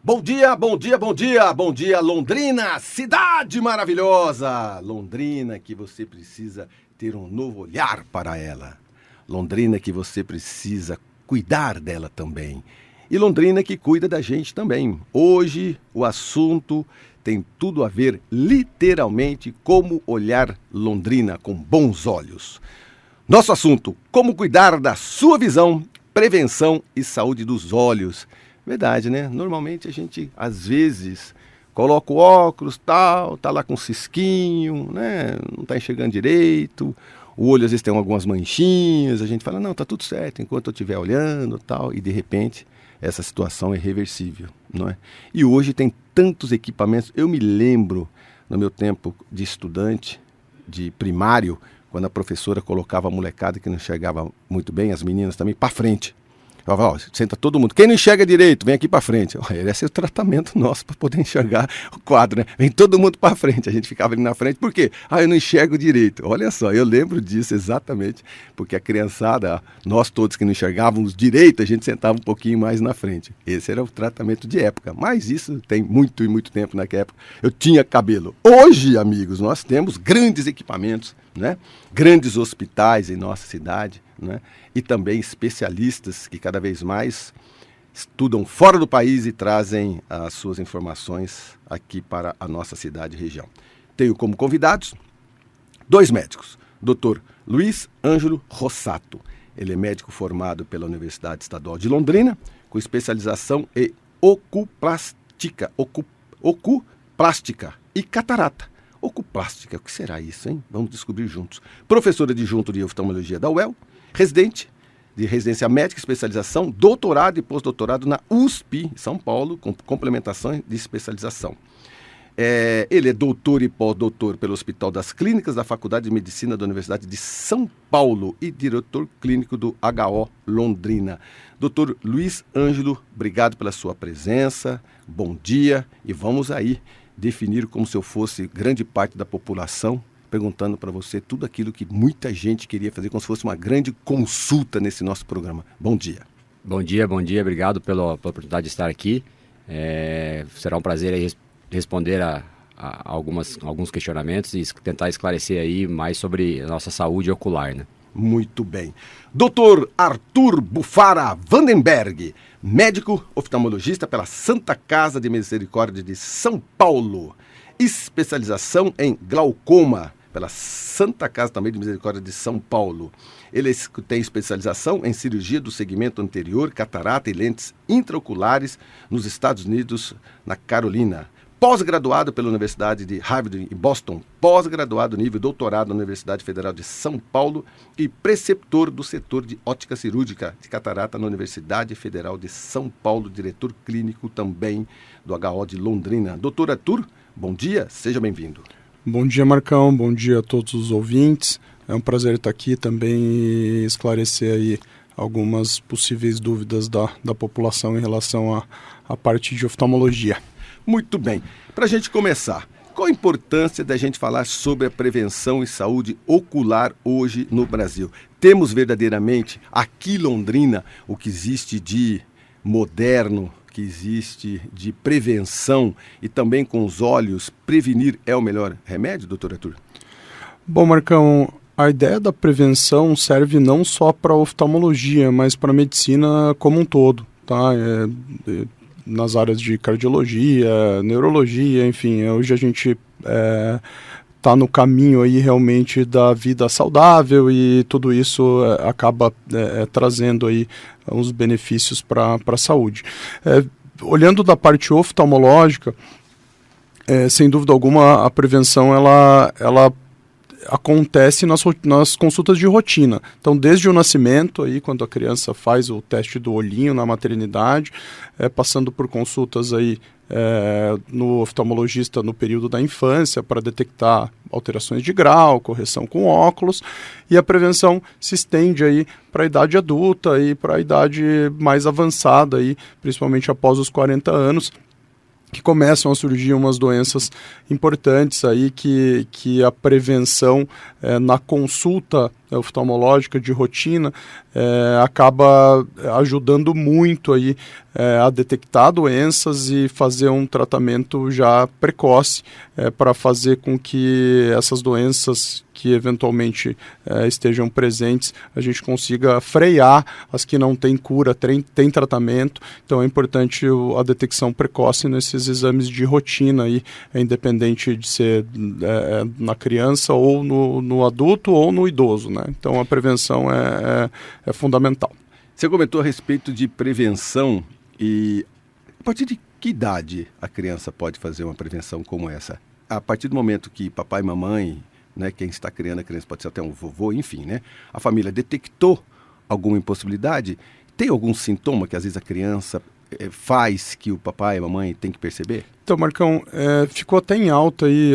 Bom dia, bom dia, bom dia, bom dia, Londrina, cidade maravilhosa! Londrina que você precisa ter um novo olhar para ela. Londrina que você precisa cuidar dela também. E Londrina que cuida da gente também. Hoje o assunto tem tudo a ver, literalmente, como olhar Londrina com bons olhos. Nosso assunto, como cuidar da sua visão, prevenção e saúde dos olhos. Verdade, né? Normalmente a gente, às vezes, coloca o óculos, tá lá com cisquinho, né? Não tá enxergando direito. O olho, às vezes, tem algumas manchinhas. A gente fala, não, tá tudo certo enquanto eu estiver olhando, tal. E, de repente, essa situação é reversível, não é? E hoje tem tantos equipamentos. Eu me lembro, no meu tempo de estudante, de primário, quando a professora colocava a molecada que não enxergava muito bem, as meninas também, para frente. Falava, ó, senta todo mundo. Quem não enxerga direito, vem aqui para frente. Esse é o tratamento nosso para poder enxergar o quadro, né? Vem todo mundo para frente. A gente ficava ali na frente. Por quê? Eu não enxergo direito. Olha só, eu lembro disso exatamente, porque a criançada, nós todos que não enxergávamos direito, a gente sentava um pouquinho mais na frente. Esse era o tratamento de época. Mas isso tem muito e muito tempo naquela época. Eu tinha cabelo. Hoje, amigos, nós temos grandes equipamentos, né? Grandes hospitais em nossa cidade, né? E também especialistas que cada vez mais estudam fora do país e trazem as suas informações aqui para a nossa cidade e região. Tenho como convidados 2 médicos, Dr. Luiz Ângelo Rossato. Ele é médico formado pela Universidade Estadual de Londrina, com especialização em ocuplástica e catarata. Ocuplástica, o que será isso, hein? Vamos descobrir juntos. Professor adjunto de oftalmologia da UEL, residente de residência médica, especialização, doutorado e pós-doutorado na USP, São Paulo, com complementação de especialização. Ele é doutor e pós-doutor pelo Hospital das Clínicas da Faculdade de Medicina da Universidade de São Paulo e diretor clínico do HO Londrina. Doutor Luiz Ângelo, obrigado pela sua presença, bom dia e vamos aí definir como se eu fosse grande parte da população, perguntando para você tudo aquilo que muita gente queria fazer, como se fosse uma grande consulta nesse nosso programa. Bom dia. Bom dia, obrigado pela oportunidade de estar aqui. Será um prazer aí responder a alguns questionamentos e tentar esclarecer aí mais sobre a nossa saúde ocular, né? Muito bem. Dr. Arthur Bufara Vandenberg, médico oftalmologista pela Santa Casa de Misericórdia de São Paulo. Especialização em glaucoma pela Santa Casa também de Misericórdia de São Paulo. Ele tem especialização em cirurgia do segmento anterior, catarata e lentes intraoculares nos Estados Unidos, na Carolina. Pós-graduado pela Universidade de Harvard em Boston, pós-graduado nível doutorado na Universidade Federal de São Paulo e preceptor do setor de ótica cirúrgica de catarata na Universidade Federal de São Paulo, diretor clínico também do HO de Londrina. Doutor Arthur, bom dia, seja bem-vindo. Bom dia, Marcão, bom dia a todos os ouvintes. É um prazer estar aqui também e esclarecer aí algumas possíveis dúvidas da população em relação à parte de oftalmologia. Muito bem. Para a gente começar, qual a importância da gente falar sobre a prevenção e saúde ocular hoje no Brasil? Temos verdadeiramente aqui em Londrina o que existe de moderno, que existe de prevenção e também com os olhos, prevenir é o melhor remédio, doutor Arthur? Bom, Marcão, a ideia da prevenção serve não só para a oftalmologia, mas para a medicina como um todo, tá? Nas áreas de cardiologia, neurologia, enfim, hoje a gente está no caminho aí realmente da vida saudável e tudo isso acaba trazendo aí uns benefícios para a saúde. Olhando da parte oftalmológica, sem dúvida alguma a prevenção ela acontece nas consultas de rotina. Então, desde o nascimento, aí, quando a criança faz o teste do olhinho na maternidade, passando por consultas aí, no oftalmologista no período da infância para detectar alterações de grau, correção com óculos, e a prevenção se estende aí para a idade adulta e para a idade mais avançada, aí, principalmente após os 40 anos, que começam a surgir umas doenças importantes aí que a prevenção na consulta oftalmológica de rotina acaba ajudando muito aí a detectar doenças e fazer um tratamento já precoce para fazer com que essas doenças que eventualmente estejam presentes, a gente consiga frear as que não têm cura, tem tratamento. Então é importante a detecção precoce nesses exames de rotina, aí, independente de ser na criança ou no adulto ou no idoso, né? Então a prevenção é fundamental. Você comentou a respeito de prevenção e a partir de que idade a criança pode fazer uma prevenção como essa? A partir do momento que papai e mamãe, né, quem está criando a criança pode ser até um vovô, enfim, né, a família detectou alguma impossibilidade, tem algum sintoma que às vezes a criança faz que o papai e a mamãe tem que perceber? Então, Marcão, ficou até em alta aí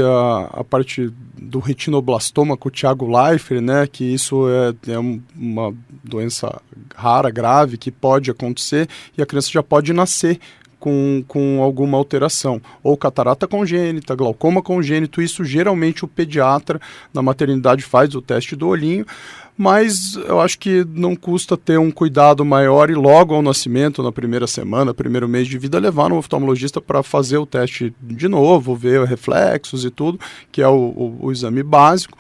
a parte do retinoblastoma com o Thiago Leifert, né, que isso é uma doença rara, grave, que pode acontecer e a criança já pode nascer com alguma alteração, ou catarata congênita, glaucoma congênito. Isso geralmente o pediatra na maternidade faz o teste do olhinho, mas eu acho que não custa ter um cuidado maior e logo ao nascimento, na primeira semana, primeiro mês de vida, levar no oftalmologista para fazer o teste de novo, ver reflexos e tudo, que é o exame básico.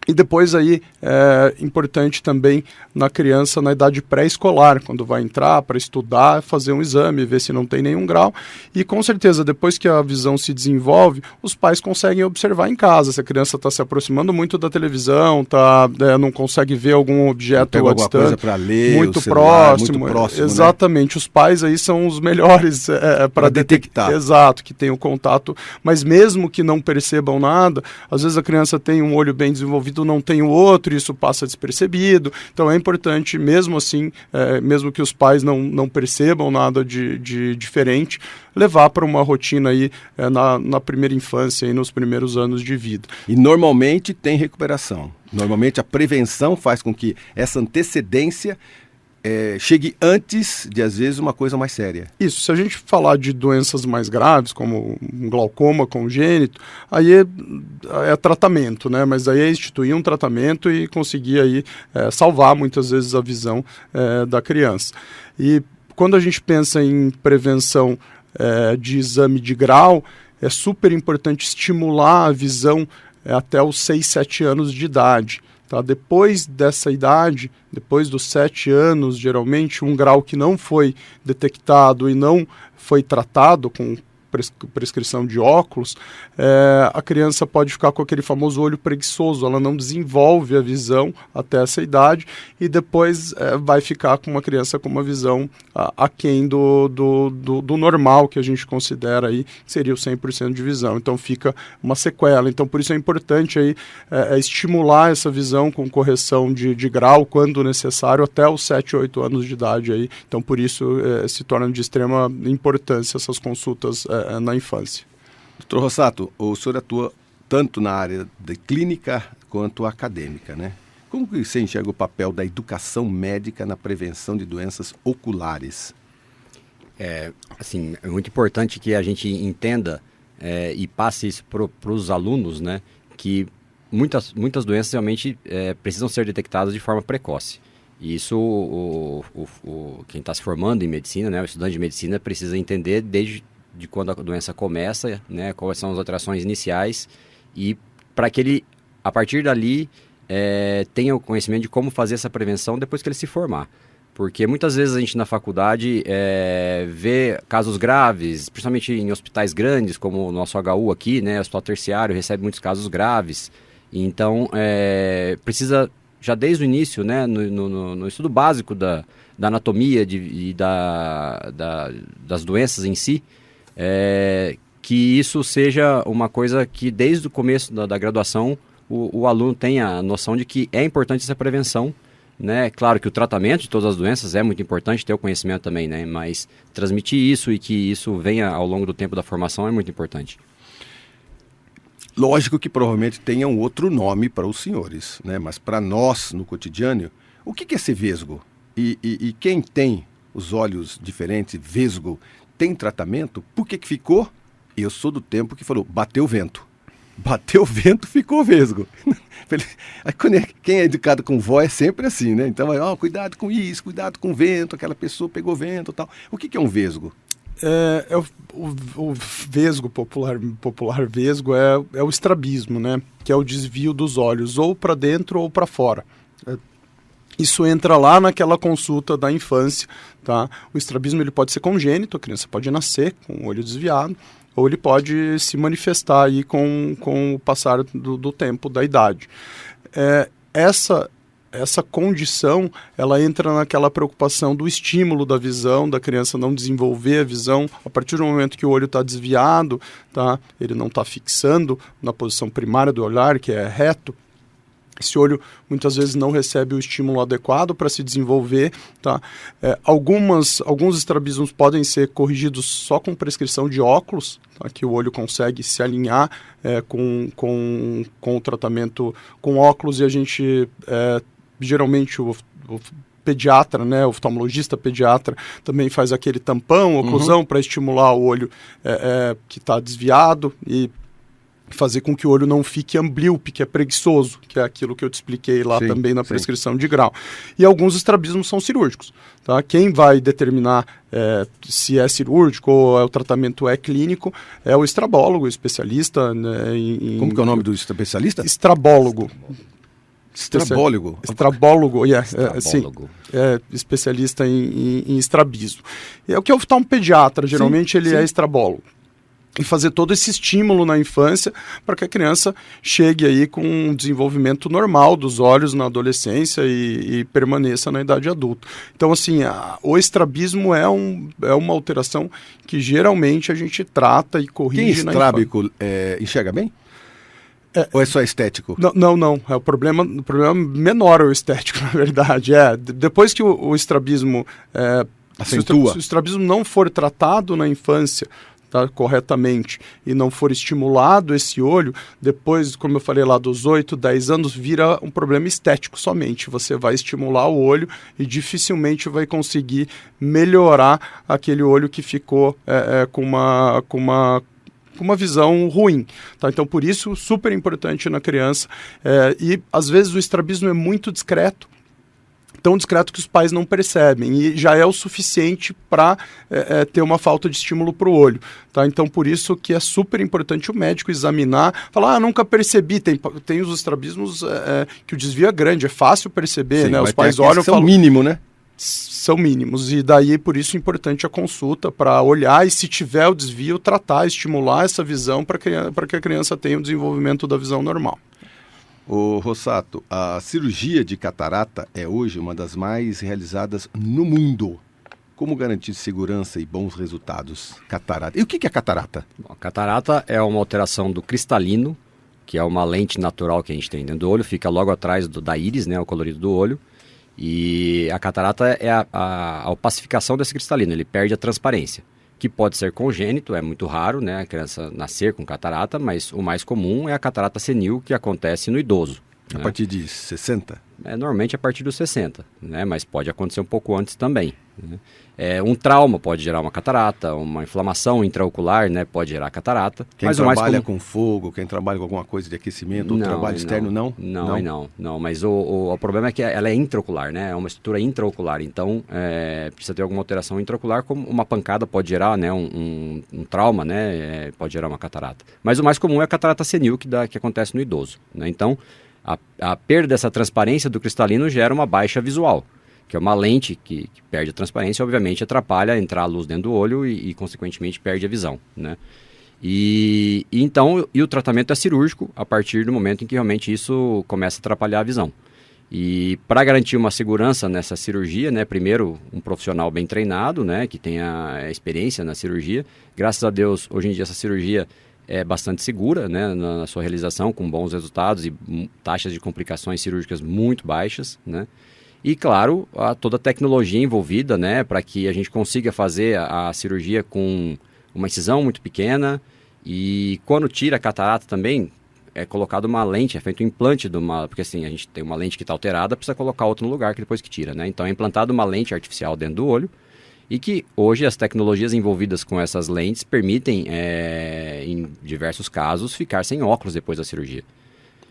E depois aí é importante também na criança na idade pré-escolar, quando vai entrar para estudar, fazer um exame, ver se não tem nenhum grau. E com certeza, depois que a visão se desenvolve, os pais conseguem observar em casa se a criança está se aproximando muito da televisão, não consegue ver algum objeto à distância, coisa para ler, muito celular, próximo. Muito próximo, exatamente, né? Os pais aí são os melhores para detectar. Exato, que tem o contato. Mas mesmo que não percebam nada, às vezes a criança tem um olho bem desenvolvido, não tem o outro, isso passa despercebido. Então é importante, mesmo assim, mesmo que os pais não percebam nada de diferente, levar para uma rotina aí na primeira infância e nos primeiros anos de vida. E normalmente tem recuperação. Normalmente a prevenção faz com que essa antecedência chegue antes de, às vezes, uma coisa mais séria. Isso, se a gente falar de doenças mais graves, como um glaucoma congênito, aí é tratamento, né? Mas aí é instituir um tratamento e conseguir aí salvar muitas vezes a visão da criança. E quando a gente pensa em prevenção de exame de grau, é super importante estimular a visão até os 6, 7 anos de idade. Tá? Depois dessa idade, depois dos 7 anos, geralmente, um grau que não foi detectado e não foi tratado com prescrição de óculos, a criança pode ficar com aquele famoso olho preguiçoso, ela não desenvolve a visão até essa idade e depois vai ficar com uma criança com uma visão aquém do normal, que a gente considera aí, que seria o 100% de visão. Então fica uma sequela. Então por isso é importante aí, estimular essa visão com correção de grau, quando necessário, até os 7, 8 anos de idade. Aí. Então por isso se torna de extrema importância essas consultas na infância. Doutor Rossato, o senhor atua tanto na área de clínica quanto acadêmica, né? Como que você enxerga o papel da educação médica na prevenção de doenças oculares? É muito importante que a gente entenda e passe isso para os alunos, né? Que muitas doenças realmente precisam ser detectadas de forma precoce. E isso quem está se formando em medicina, né? O estudante de medicina precisa entender desde quando a doença começa, né, quais são as alterações iniciais e para que ele, a partir dali, tenha o conhecimento de como fazer essa prevenção depois que ele se formar. Porque muitas vezes a gente na faculdade vê casos graves, principalmente em hospitais grandes, como o nosso HU aqui, né, o hospital terciário recebe muitos casos graves. Então, precisa, já desde o início, né, no estudo básico da anatomia e das doenças em si, que isso seja uma coisa que desde o começo da graduação o aluno tenha a noção de que é importante essa prevenção, né? Claro que o tratamento de todas as doenças é muito importante, ter o conhecimento também, né? Mas transmitir isso e que isso venha ao longo do tempo da formação é muito importante. Lógico que provavelmente tenha um outro nome para os senhores, né? Mas para nós, no cotidiano, o que é ser vesgo? E quem tem os olhos diferentes, vesgo, tem tratamento, por que ficou? Eu sou do tempo que falou, bateu o vento. Bateu o vento, ficou vesgo. Aí, quem é educado com vó é sempre assim, né? Então, cuidado com isso, cuidado com o vento, aquela pessoa pegou vento e tal. O que é um vesgo? O vesgo, popular vesgo, é o estrabismo, né? Que é o desvio dos olhos, ou para dentro ou para fora. Isso entra lá naquela consulta da infância, tá? O estrabismo ele pode ser congênito, a criança pode nascer com o olho desviado, ou ele pode se manifestar aí com o passar do tempo, da idade. Essa condição, ela entra naquela preocupação do estímulo da visão, da criança não desenvolver a visão. A partir do momento que o olho está desviado, tá? Ele não está fixando na posição primária do olhar, que é reto, esse olho muitas vezes não recebe o estímulo adequado para se desenvolver. Tá? Alguns estrabismos podem ser corrigidos só com prescrição de óculos, tá? Que o olho consegue se alinhar com o tratamento com óculos, e a gente, geralmente, o pediatra, né, o oftalmologista pediatra também faz aquele tampão, oclusão, para estimular o olho que está desviado e fazer com que o olho não fique amblíope, que é preguiçoso, que é aquilo que eu te expliquei lá também na prescrição de grau. E alguns estrabismos são cirúrgicos. Tá? Quem vai determinar se é cirúrgico ou o tratamento é clínico é o estrabólogo, especialista. Né, Como que é o nome do especialista? Estrabólogo. Estrabólogo? Estrabólogo, Estrabólogo. Especialista em estrabismo. É o que é o pediatra, geralmente ele é estrabólogo. E fazer todo esse estímulo na infância para que a criança chegue aí com um desenvolvimento normal dos olhos na adolescência e permaneça na idade adulta. Então, assim, o estrabismo é uma alteração que geralmente a gente trata e corrige na infância. Quem é estrábico enxerga bem? Ou é só estético? Não. O problema menor é o estético, na verdade. Depois que o estrabismo... acentua. Se o estrabismo não for tratado na infância, tá, corretamente, e não for estimulado esse olho, depois, como eu falei lá, dos 8, 10 anos, vira um problema estético somente. Você vai estimular o olho e dificilmente vai conseguir melhorar aquele olho que ficou com uma visão ruim. Tá? Então, por isso, super importante na criança. E, às vezes, o estrabismo é muito discreto, tão discreto que os pais não percebem, e já é o suficiente para ter uma falta de estímulo para o olho. Tá? Então, por isso que é super importante o médico examinar, falar, nunca percebi, tem os estrabismos que o desvio é grande, é fácil perceber, sim, né? Os pais olham e falam... mínimo, né? São mínimos, e daí por isso é importante a consulta para olhar e, se tiver o desvio, tratar, estimular essa visão para que a criança tenha o desenvolvimento da visão normal. Ô Rossato, a cirurgia de catarata é hoje uma das mais realizadas no mundo. Como garantir segurança e bons resultados? Catarata. E o que é catarata? Bom, a catarata é uma alteração do cristalino, que é uma lente natural que a gente tem dentro do olho, fica logo atrás da íris, né, o colorido do olho. E a catarata é a opacificação desse cristalino, ele perde a transparência, que pode ser congênito, é muito raro, né, a criança nascer com catarata, mas o mais comum é a catarata senil, que acontece no idoso. A partir de 60? Normalmente a partir dos 60, né, mas pode acontecer um pouco antes também. Né. Um trauma pode gerar uma catarata, uma inflamação intraocular, né, pode gerar catarata. Quem mas trabalha com fogo, quem trabalha com alguma coisa de aquecimento, ou trabalho externo, não? Não, mas o problema é que ela é intraocular, né, é uma estrutura intraocular, então precisa ter alguma alteração intraocular, como uma pancada pode gerar, né, um trauma, né, pode gerar uma catarata. Mas o mais comum é a catarata senil, que acontece no idoso, né, então a perda dessa transparência do cristalino gera uma baixa visual, que é uma lente que perde a transparência, obviamente atrapalha entrar a luz dentro do olho e consequentemente, perde a visão, né? Então o tratamento é cirúrgico a partir do momento em que realmente isso começa a atrapalhar a visão. E para garantir uma segurança nessa cirurgia, né, primeiro um profissional bem treinado, né, que tenha experiência na cirurgia. Graças a Deus, hoje em dia essa cirurgia é bastante segura, né, na sua realização, com bons resultados e taxas de complicações cirúrgicas muito baixas, né? E, claro, toda a tecnologia envolvida, né, para que a gente consiga fazer a cirurgia com uma incisão muito pequena, e quando tira a catarata também, é colocado uma lente, é feito um implante porque assim, a gente tem uma lente que está alterada, precisa colocar outra no lugar que depois que tira, né? Então é implantado uma lente artificial dentro do olho, E que hoje as tecnologias envolvidas com essas lentes permitem, em diversos casos, ficar sem óculos depois da cirurgia.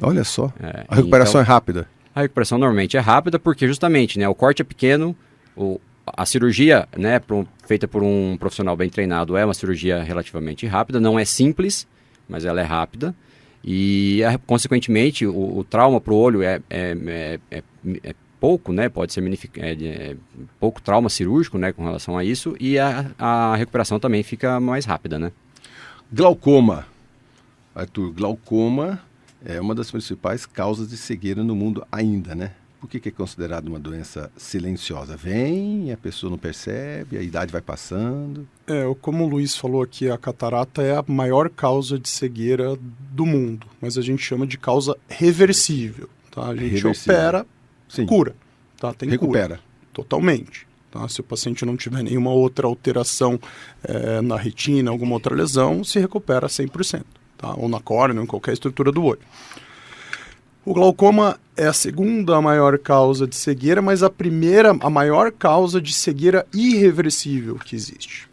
Olha só, a recuperação então, é rápida. A recuperação normalmente é rápida porque justamente, né, o corte é pequeno, a cirurgia, né, feita por um profissional bem treinado é uma cirurgia relativamente rápida, não é simples, mas ela é rápida e, consequentemente, o trauma para o olho é pouco, né, pode ser pouco trauma cirúrgico, né, com relação a isso, e a recuperação também fica mais rápida, né. Glaucoma. Arthur, glaucoma é uma das principais causas de cegueira no mundo ainda, né? Por que é considerado uma doença silenciosa? Vem, a pessoa não percebe, a idade vai passando. Como o Luiz falou aqui, a catarata é a maior causa de cegueira do mundo, mas a gente chama de causa reversível, tá? A gente opera, sim, cura, tá? Tem recupera. Cura, totalmente. Tá? Se o paciente não tiver nenhuma outra alteração na retina, alguma outra lesão, se recupera 100%. Tá? Ou na córnea, ou em qualquer estrutura do olho. O glaucoma é a segunda maior causa de cegueira, mas a maior causa de cegueira irreversível que existe.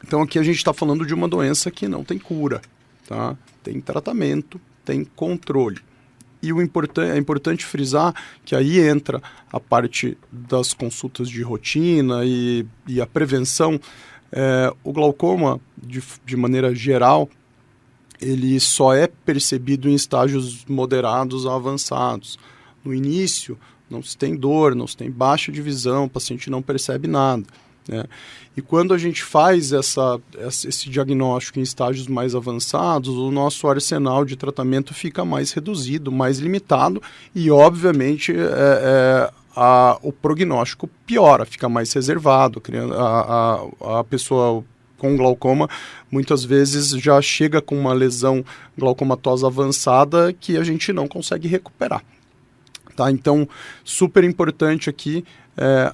Então aqui a gente está falando de uma doença que não tem cura, tá? Tem tratamento, tem controle. E é importante frisar que aí entra a parte das consultas de rotina e a prevenção. O glaucoma, de maneira geral, ele só é percebido em estágios moderados a avançados. No início, não se tem dor, não se tem baixa de visão, o paciente não percebe nada, né? E quando a gente faz esse diagnóstico em estágios mais avançados, o nosso arsenal de tratamento fica mais reduzido, mais limitado e, obviamente, o prognóstico piora, fica mais reservado. A pessoa com glaucoma, muitas vezes já chega com uma lesão glaucomatosa avançada que a gente não consegue recuperar. Tá? Então, super importante aqui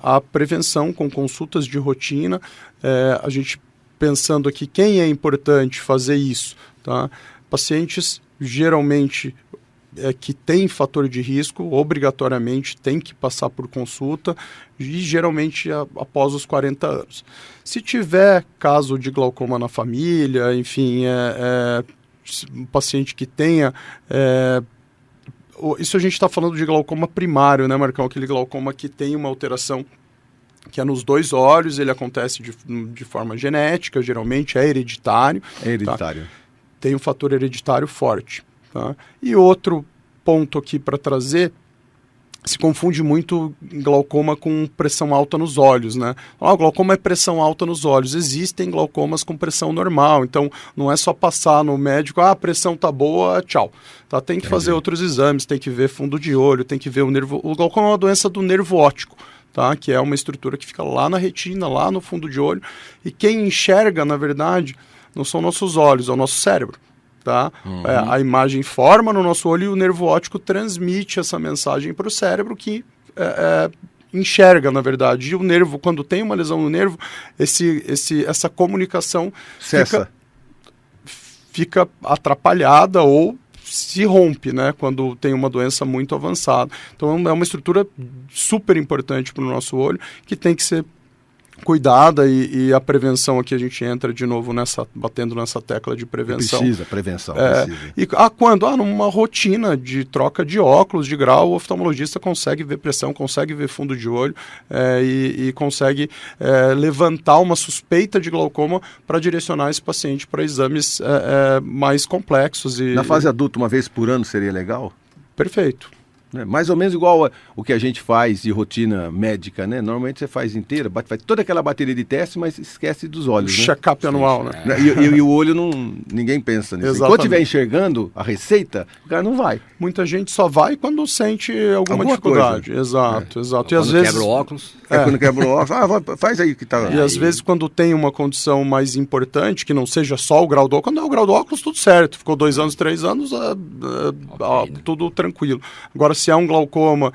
a prevenção com consultas de rotina. A gente pensando aqui quem é importante fazer isso. Tá? Pacientes geralmente que tem fator de risco, obrigatoriamente tem que passar por consulta e geralmente após os 40 anos. Se tiver caso de glaucoma na família, enfim, um paciente que tenha... isso a gente está falando de glaucoma primário, né, Marcão? Aquele glaucoma que tem uma alteração que é nos 2 olhos, ele acontece de forma genética, geralmente é hereditário. É hereditário. Tá? Tem um fator hereditário forte. Tá? E outro ponto aqui para trazer, se confunde muito glaucoma com pressão alta nos olhos, né? Glaucoma é pressão alta nos olhos. Existem glaucomas com pressão normal, então não é só passar no médico, a pressão tá boa, tchau. Tá? Tem que fazer outros exames, tem que ver fundo de olho, tem que ver o nervo. O glaucoma é uma doença do nervo óptico, tá? Que é uma estrutura que fica lá na retina, lá no fundo de olho, e quem enxerga, na verdade, não são nossos olhos, é o nosso cérebro. Tá? A imagem forma no nosso olho e o nervo óptico transmite essa mensagem para o cérebro que enxerga, na verdade. E o nervo, quando tem uma lesão no nervo, essa comunicação fica atrapalhada ou se rompe, né, quando tem uma doença muito avançada. Então é uma estrutura super importante para o nosso olho que tem que ser cuidada e a prevenção aqui a gente entra de novo batendo nessa tecla de prevenção. Prevenção. E quando? Numa rotina de troca de óculos de grau, o oftalmologista consegue ver pressão, consegue ver fundo de olho e consegue levantar uma suspeita de glaucoma para direcionar esse paciente para exames mais complexos. Na fase adulta, uma vez por ano seria legal? Perfeito. Mais ou menos igual o que a gente faz de rotina médica, né? Normalmente você faz inteira, faz toda aquela bateria de teste, mas esquece dos olhos, né? Check-up anual, né? E o olho, ninguém pensa nisso. Exatamente. Enquanto estiver enxergando a receita, o cara não vai. Muita gente só vai quando sente alguma dificuldade. Coisa. Exato. E às vezes quebra o óculos. Quando quebra o óculos, faz aí que tá. E às vezes quando tem uma condição mais importante, que não seja só o grau do óculos, quando é o grau do óculos, tudo certo. Ficou 2 anos, 3 anos, tudo tranquilo. Agora, se é um glaucoma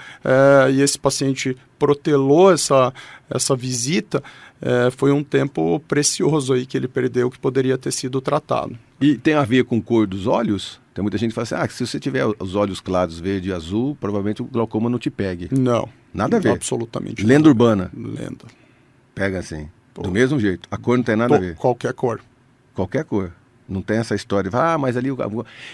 e esse paciente protelou essa visita, foi um tempo precioso aí que ele perdeu, que poderia ter sido tratado. E tem a ver com cor dos olhos? Tem muita gente que fala assim, que se você tiver os olhos claros, verde e azul, provavelmente o glaucoma não te pegue. Não. Nada a ver. Absolutamente. Lenda urbana. Lenda. Pega assim. Do mesmo jeito. A cor não tem nada a ver. Qualquer cor. Qualquer cor. Não tem essa história. Mas ali...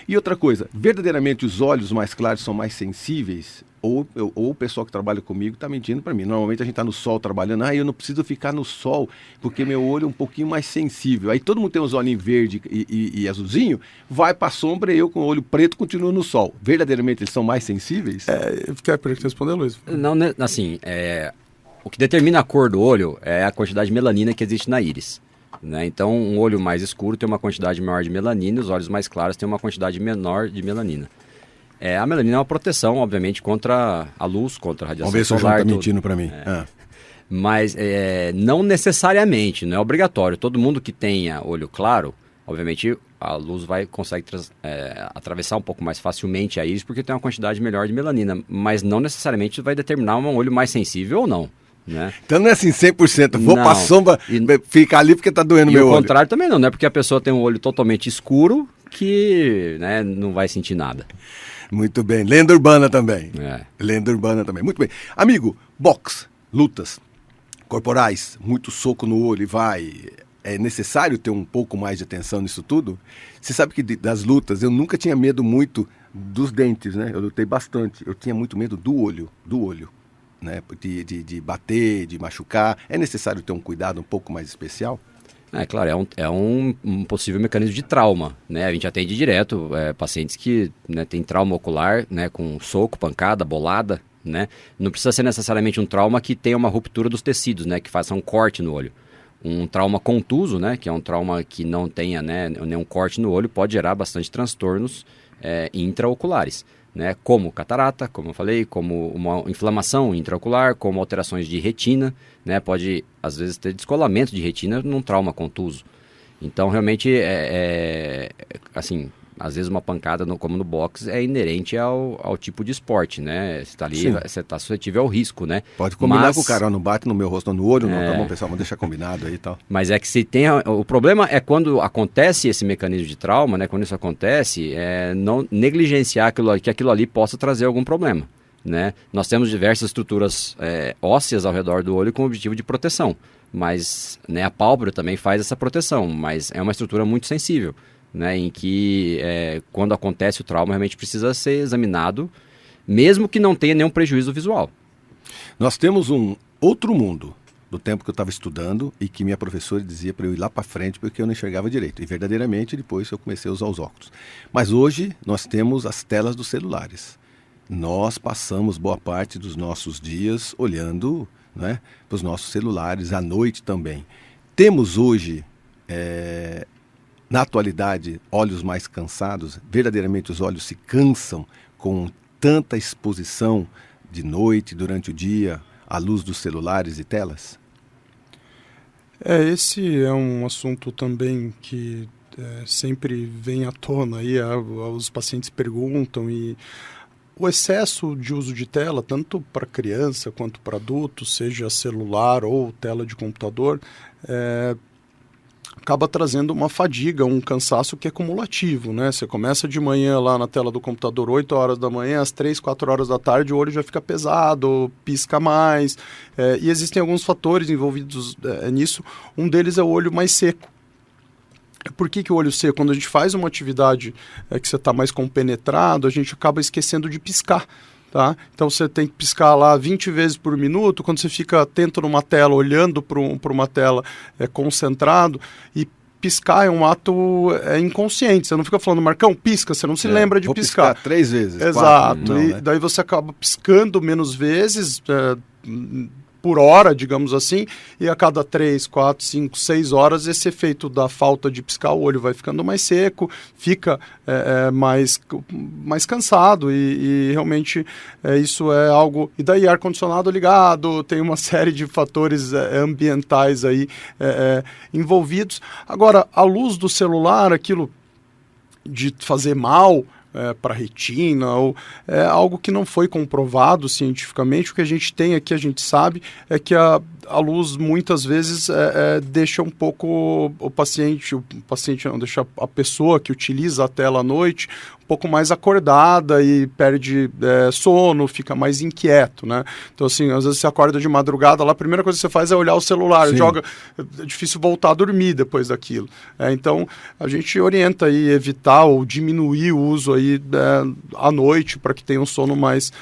E outra coisa, verdadeiramente os olhos mais claros são mais sensíveis? Ou o pessoal que trabalha comigo está mentindo para mim. Normalmente a gente está no sol trabalhando. Eu não preciso ficar no sol, porque meu olho é um pouquinho mais sensível. Aí todo mundo tem os olhinhos verde e azulzinho, vai para a sombra e eu com o olho preto continuo no sol. Verdadeiramente eles são mais sensíveis? Quer responder, Luiz? Não, assim, o que determina a cor do olho é a quantidade de melanina que existe na íris. Né? Então, um olho mais escuro tem uma quantidade maior de melanina e os olhos mais claros têm uma quantidade menor de melanina. A melanina é uma proteção, obviamente, contra a luz, contra a radiação solar. Vamos ver se o João está mentindo para mim. Mas não necessariamente, não é obrigatório. Todo mundo que tenha olho claro, obviamente, a luz consegue atravessar um pouco mais facilmente a íris porque tem uma quantidade melhor de melanina. Mas não necessariamente vai determinar um olho mais sensível ou não. Né? Então não é assim 100%, vou para a sombra, ficar ali porque está doendo meu olho. E o contrário também não é porque a pessoa tem um olho totalmente escuro que não vai sentir nada. Muito bem, lenda urbana também. Lenda urbana também, muito bem. Amigo, boxe, lutas corporais, muito soco no olho e vai... É necessário ter um pouco mais de atenção nisso tudo? Você sabe que das lutas eu nunca tinha medo muito dos dentes, né? Eu lutei bastante, eu tinha muito medo do olho. Né, de bater, de machucar. É necessário ter um cuidado um pouco mais especial? Claro, é um possível mecanismo de trauma, né? A gente atende direto pacientes que têm trauma ocular, né, com soco, pancada, bolada, né? Não precisa ser necessariamente um trauma que tenha uma ruptura dos tecidos, né, que faça um corte no olho. Um trauma contuso, né, que é um trauma que não tenha nenhum corte no olho, pode gerar bastante transtornos intraoculares. Né, como catarata, como eu falei, como uma inflamação intraocular, como alterações de retina, né, pode às vezes ter descolamento de retina num trauma contuso. Então realmente assim, às vezes uma pancada como no boxe é inerente ao tipo de esporte, né? Você está ali, você está suscetível ao risco, né? Pode combinar com o cara, não bate no meu rosto, no olho, não, tá bom, pessoal, vamos deixar combinado aí e tal. Mas é que se tem, o problema é quando acontece esse mecanismo de trauma, né? Quando isso acontece, não negligenciar que aquilo ali possa trazer algum problema, né? Nós temos diversas estruturas ósseas ao redor do olho com o objetivo de proteção, mas a pálpebra também faz essa proteção, mas é uma estrutura muito sensível. Né, em que quando acontece o trauma realmente precisa ser examinado, mesmo que não tenha nenhum prejuízo visual. Nós temos um outro mundo do tempo que eu estava estudando e que minha professora dizia para eu ir lá para frente porque eu não enxergava direito. E verdadeiramente depois eu comecei a usar os óculos. Mas hoje nós temos as telas dos celulares. Nós passamos boa parte dos nossos dias olhando, né, para os nossos celulares, à noite também. Temos hoje... na atualidade, olhos mais cansados, verdadeiramente os olhos se cansam com tanta exposição de noite, durante o dia, à luz dos celulares e telas? Esse é um assunto também que sempre vem à tona, aí os pacientes perguntam e o excesso de uso de tela, tanto para criança quanto para adulto, seja celular ou tela de computador, acaba trazendo uma fadiga, um cansaço que é cumulativo, né? Você começa de manhã lá na tela do computador, 8 horas da manhã, às 3, 4 horas da tarde, o olho já fica pesado, pisca mais, e existem alguns fatores envolvidos nisso. Um deles é o olho mais seco. Por que o olho seco? Quando a gente faz uma atividade que você está mais compenetrado, a gente acaba esquecendo de piscar. Tá? Então você tem que piscar lá 20 vezes por minuto, quando você fica atento numa tela, olhando para uma tela concentrado, e piscar é um ato inconsciente, você não fica falando, Marcão, pisca, você não se lembra de vou piscar. 3 vezes. Exato, 4, não, né? Daí você acaba piscando menos vezes, por hora, digamos assim, e a cada 3, 4, 5, 6 horas esse efeito da falta de piscar o olho vai ficando mais seco, fica mais cansado e realmente isso é algo... E daí ar-condicionado ligado, tem uma série de fatores ambientais aí envolvidos. Agora, a luz do celular, aquilo de fazer mal, para retina, ou é algo que não foi comprovado cientificamente. O que a gente tem aqui, a gente sabe, é que a luz muitas vezes deixa um pouco o paciente não, deixa a pessoa que utiliza a tela à noite um pouco mais acordada e perde sono, fica mais inquieto, né? Então, assim, às vezes você acorda de madrugada, lá a primeira coisa que você faz é olhar o celular, é difícil voltar a dormir depois daquilo. Então, a gente orienta aí evitar ou diminuir o uso aí à noite para que tenha um sono mais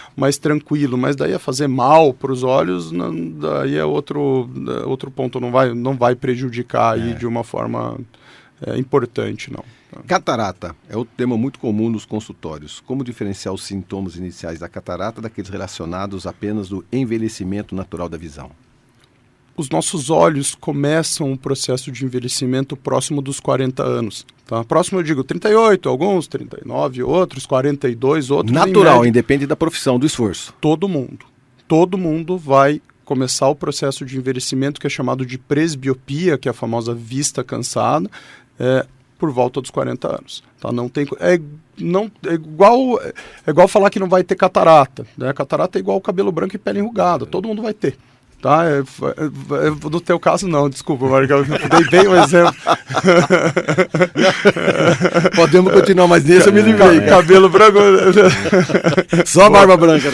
tranquilo, mas daí fazer mal para os olhos, daí é outro ponto, não vai prejudicar aí de uma forma importante, não. Catarata é outro tema muito comum nos consultórios. Como diferenciar os sintomas iniciais da catarata daqueles relacionados apenas do envelhecimento natural da visão? Os nossos olhos começam um processo de envelhecimento próximo dos 40 anos. Tá? Próximo eu digo 38, alguns 39, outros 42, outros... Natural, independe da profissão, do esforço. Todo mundo vai começar o processo de envelhecimento que é chamado de presbiopia, que é a famosa vista cansada, por volta dos 40 anos. Tá? É igual falar que não vai ter catarata. Né? Catarata é igual cabelo branco e pele enrugada. Todo mundo vai ter. Tá? No teu caso, não. Desculpa, Marcão. Dei bem um exemplo. Podemos continuar, mas nesse eu me livrei. Cabelo branco... Só a barba branca.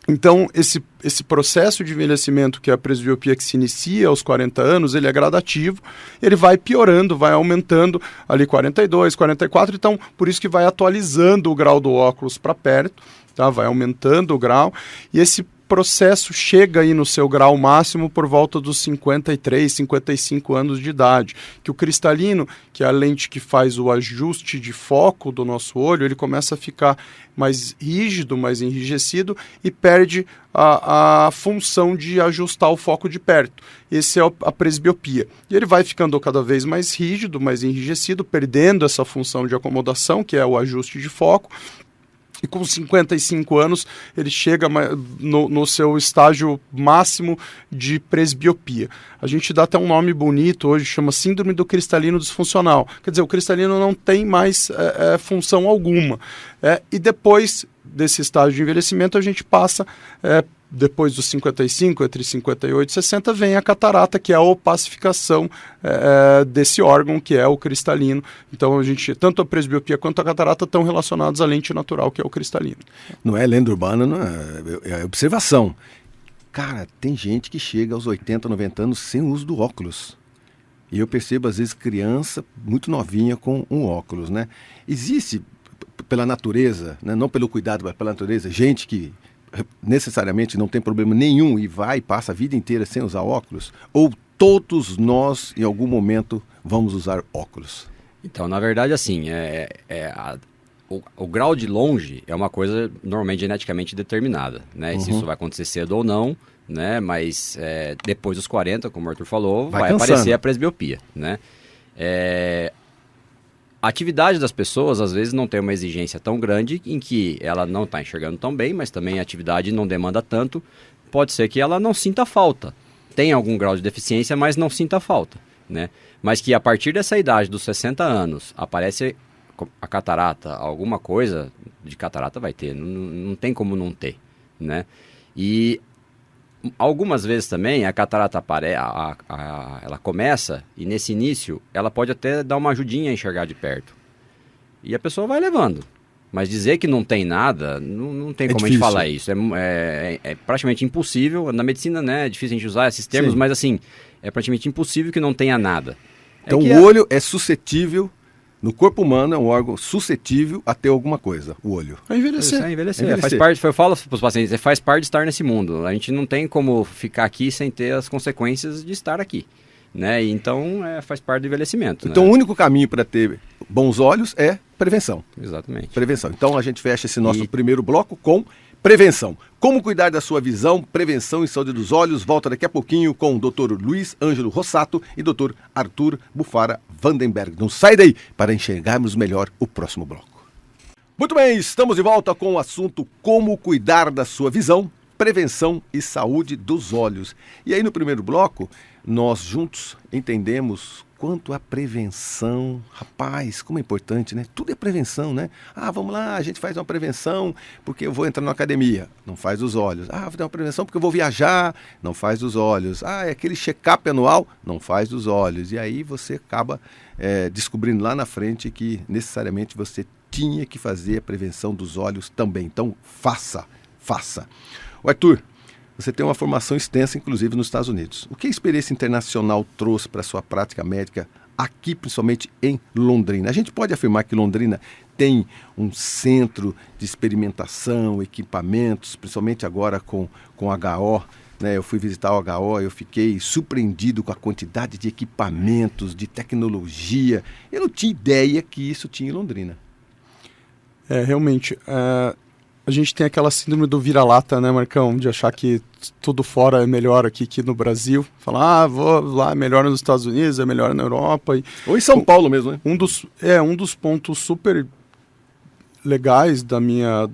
Então, esse processo de envelhecimento, que é a presbiopia que se inicia aos 40 anos, ele é gradativo, ele vai piorando, vai aumentando ali 42, 44, então por isso que vai atualizando o grau do óculos para perto, tá? Vai aumentando o grau, e esse processo chega aí no seu grau máximo por volta dos 53, 55 anos de idade, que o cristalino, que é a lente que faz o ajuste de foco do nosso olho, ele começa a ficar mais rígido, mais enrijecido e perde a função de ajustar o foco de perto. Esse é a presbiopia. E ele vai ficando cada vez mais rígido, mais enrijecido, perdendo essa função de acomodação, que é o ajuste de foco. E com 55 anos, ele chega no seu estágio máximo de presbiopia. A gente dá até um nome bonito hoje, chama Síndrome do Cristalino Disfuncional. Quer dizer, o cristalino não tem mais função alguma. E depois desse estágio de envelhecimento, a gente passa... depois dos 55, entre 58 e 60, vem a catarata, que é a opacificação desse órgão, que é o cristalino. Então, tanto a presbiopia quanto a catarata estão relacionados à lente natural, que é o cristalino. Não é lenda urbana, não é observação. Cara, tem gente que chega aos 80, 90 anos sem o uso do óculos. E eu percebo, às vezes, criança muito novinha com um óculos, né? Existe, pela natureza, né? Não pelo cuidado, mas pela natureza, gente que necessariamente não tem problema nenhum e passa a vida inteira sem usar óculos? Ou todos nós, em algum momento, vamos usar óculos? Então, na verdade, assim, o grau de longe é uma coisa normalmente geneticamente determinada, né? Se isso vai acontecer cedo ou não, né? Mas depois dos 40, como o Arthur falou, vai aparecer a presbiopia, né? A atividade das pessoas, às vezes, não tem uma exigência tão grande em que ela não está enxergando tão bem, mas também a atividade não demanda tanto. Pode ser que ela não sinta falta. Tem algum grau de deficiência, mas não sinta falta, né? Mas que a partir dessa idade, dos 60 anos, aparece a catarata, alguma coisa de catarata vai ter. Não tem como não ter, né? E algumas vezes também a catarata ela começa e nesse início ela pode até dar uma ajudinha a enxergar de perto. E a pessoa vai levando. Mas dizer que não tem nada, não tem como difícil. A gente falar isso. É praticamente impossível. Na medicina, né, é difícil a gente usar esses termos, mas assim, é praticamente impossível que não tenha nada. Então o olho é suscetível. No corpo humano é um órgão suscetível a ter alguma coisa, o olho. É envelhecer. Faz parte, eu falo para os pacientes, faz parte de estar nesse mundo. A gente não tem como ficar aqui sem ter as consequências de estar aqui, né? Então, faz parte do envelhecimento. Então, né? O único caminho para ter bons olhos é prevenção. Exatamente. Prevenção. Então, a gente fecha esse nosso primeiro bloco com prevenção. Como cuidar da sua visão, prevenção e saúde dos olhos. Volta daqui a pouquinho com o Dr. Luiz Ângelo Rossato e Dr. Arthur Bufara Vandenberg. Não sai daí para enxergarmos melhor o próximo bloco. Muito bem, estamos de volta com o assunto como cuidar da sua visão, prevenção e saúde dos olhos. E aí no primeiro bloco, nós juntos entendemos quanto à prevenção, rapaz, como é importante, né? Tudo é prevenção, né? Ah, vamos lá, a gente faz uma prevenção porque eu vou entrar na academia. Não faz dos olhos. Ah, vou fazer uma prevenção porque eu vou viajar. Não faz dos olhos. Ah, é aquele check-up anual. Não faz dos olhos. E aí você acaba descobrindo lá na frente que necessariamente você tinha que fazer a prevenção dos olhos também. Então, faça. O Arthur, você tem uma formação extensa, inclusive nos Estados Unidos. O que a experiência internacional trouxe para a sua prática médica aqui, principalmente em Londrina? A gente pode afirmar que Londrina tem um centro de experimentação, equipamentos, principalmente agora com HO, né? Eu fui visitar o HO, eu fiquei surpreendido com a quantidade de equipamentos, de tecnologia. Eu não tinha ideia que isso tinha em Londrina. Realmente, a gente tem aquela síndrome do vira-lata, né, Marcão? De achar que tudo fora é melhor aqui que no Brasil. Falar, vou lá, é melhor nos Estados Unidos, é melhor na Europa. Ou em São Paulo mesmo, né? Um dos pontos super legais da minha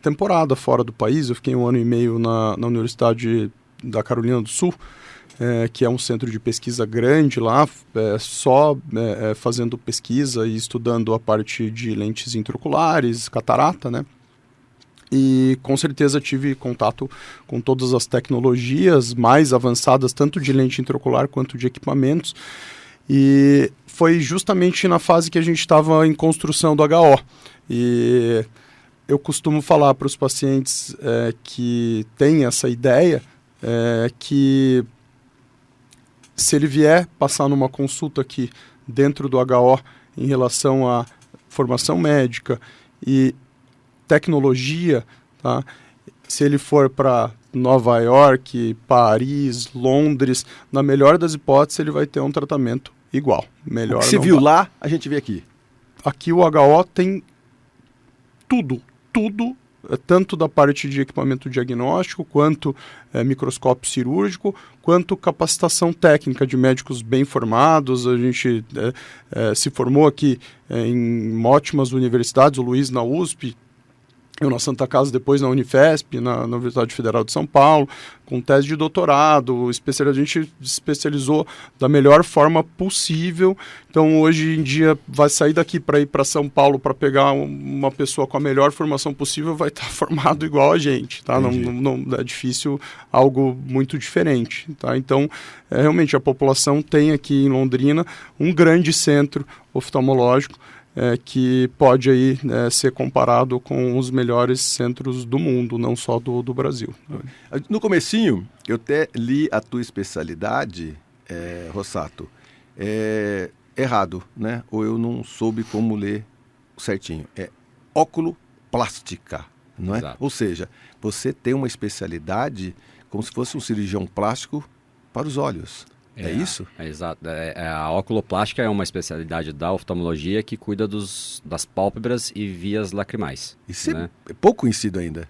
temporada fora do país, eu fiquei 1 ano e meio na Universidade da Carolina do Sul, que é um centro de pesquisa grande lá, fazendo pesquisa e estudando a parte de lentes intraoculares, catarata, né? E com certeza tive contato com todas as tecnologias mais avançadas, tanto de lente intraocular quanto de equipamentos. E foi justamente na fase que a gente estava em construção do HO. E eu costumo falar para os pacientes que têm essa ideia, que se ele vier passar numa consulta aqui dentro do HO em relação à formação médica e tecnologia, tá? Se ele for para Nova York, Paris, Londres, na melhor das hipóteses, ele vai ter um tratamento igual. Melhor. O que você viu lá, a gente vê aqui. Aqui o HO tem tudo, tanto da parte de equipamento diagnóstico, quanto microscópio cirúrgico, quanto capacitação técnica de médicos bem formados. A gente se formou aqui em ótimas universidades, o Luiz na USP, eu na Santa Casa, depois na Unifesp, na Universidade Federal de São Paulo, com tese de doutorado, a gente especializou da melhor forma possível. Então, hoje em dia, vai sair daqui para ir para São Paulo para pegar uma pessoa com a melhor formação possível, vai estar formado igual a gente, tá? Não é difícil algo muito diferente, tá? Então, realmente, a população tem aqui em Londrina um grande centro oftalmológico, que pode aí ser comparado com os melhores centros do mundo, não só do Brasil. No comecinho, eu até li a tua especialidade, Rossato, errado, né? Ou eu não soube como ler certinho. É oculoplástica, não é? Exato. Ou seja, você tem uma especialidade como se fosse um cirurgião plástico para os olhos. É isso? Exato. A oculoplástica é uma especialidade da oftalmologia que cuida das pálpebras e vias lacrimais. Isso né? é pouco conhecido ainda.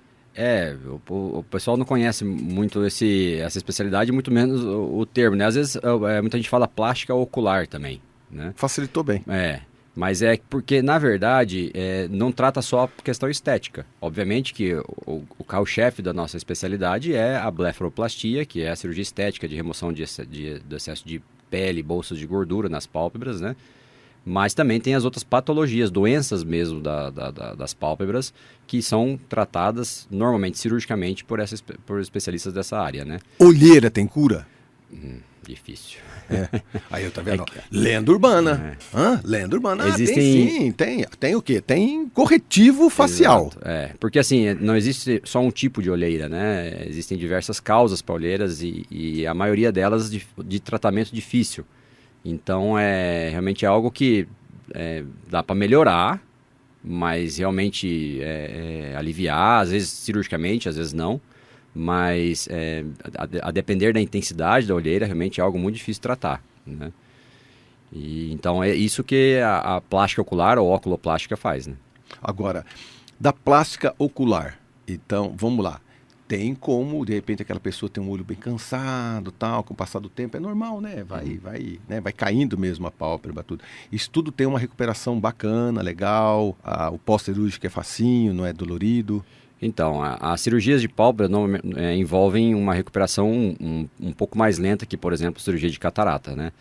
O pessoal não conhece muito essa especialidade, muito menos o termo, né? Às vezes muita gente fala plástica ocular também, né? Facilitou bem. Mas é porque, na verdade, não trata só a questão estética. Obviamente que o carro-chefe da nossa especialidade é a blefaroplastia, que é a cirurgia estética de remoção do excesso de pele, bolsas de gordura nas pálpebras, né? Mas também tem as outras patologias, doenças mesmo das pálpebras, que são tratadas normalmente cirurgicamente por especialistas dessa área, né? Olheira tem cura? Difícil. Aí eu tá vendo? Lenda urbana. Lenda urbana. Existem... Tem o quê? Tem corretivo facial. Exato. Porque assim, não existe só um tipo de olheira, né? Existem diversas causas para olheiras e a maioria delas de tratamento difícil. Então, realmente é algo que dá para melhorar, mas realmente aliviar, às vezes cirurgicamente, às vezes não. Mas a depender da intensidade da olheira, realmente é algo muito difícil de tratar, né? Então é isso que a plástica ocular ou oculoplástica faz, né? Agora, da plástica ocular, então, vamos lá. Tem como, de repente, aquela pessoa tem um olho bem cansado, tal, com o passar do tempo, é normal, né? Vai caindo mesmo a pálpebra, tudo. Isso tudo tem uma recuperação bacana, legal, o pós-cirúrgico é facinho, não é dolorido. Então, as cirurgias de pálpebra envolvem uma recuperação um pouco mais lenta que, por exemplo, cirurgia de catarata, né?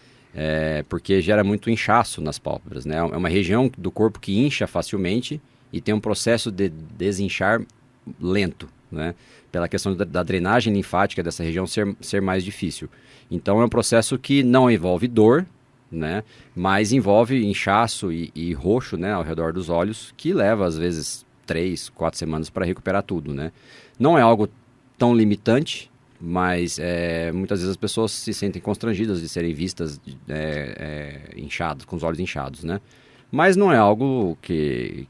porque gera muito inchaço nas pálpebras, né? É uma região do corpo que incha facilmente e tem um processo de desinchar lento, né? Pela questão da drenagem linfática dessa região ser mais difícil. Então é um processo que não envolve dor, né? Mas envolve inchaço e roxo, né? Ao redor dos olhos, que leva às vezes 3, 4 semanas para recuperar tudo, né? Não é algo tão limitante, mas muitas vezes as pessoas se sentem constrangidas de serem vistas inchadas, com os olhos inchados, né? Mas não é algo que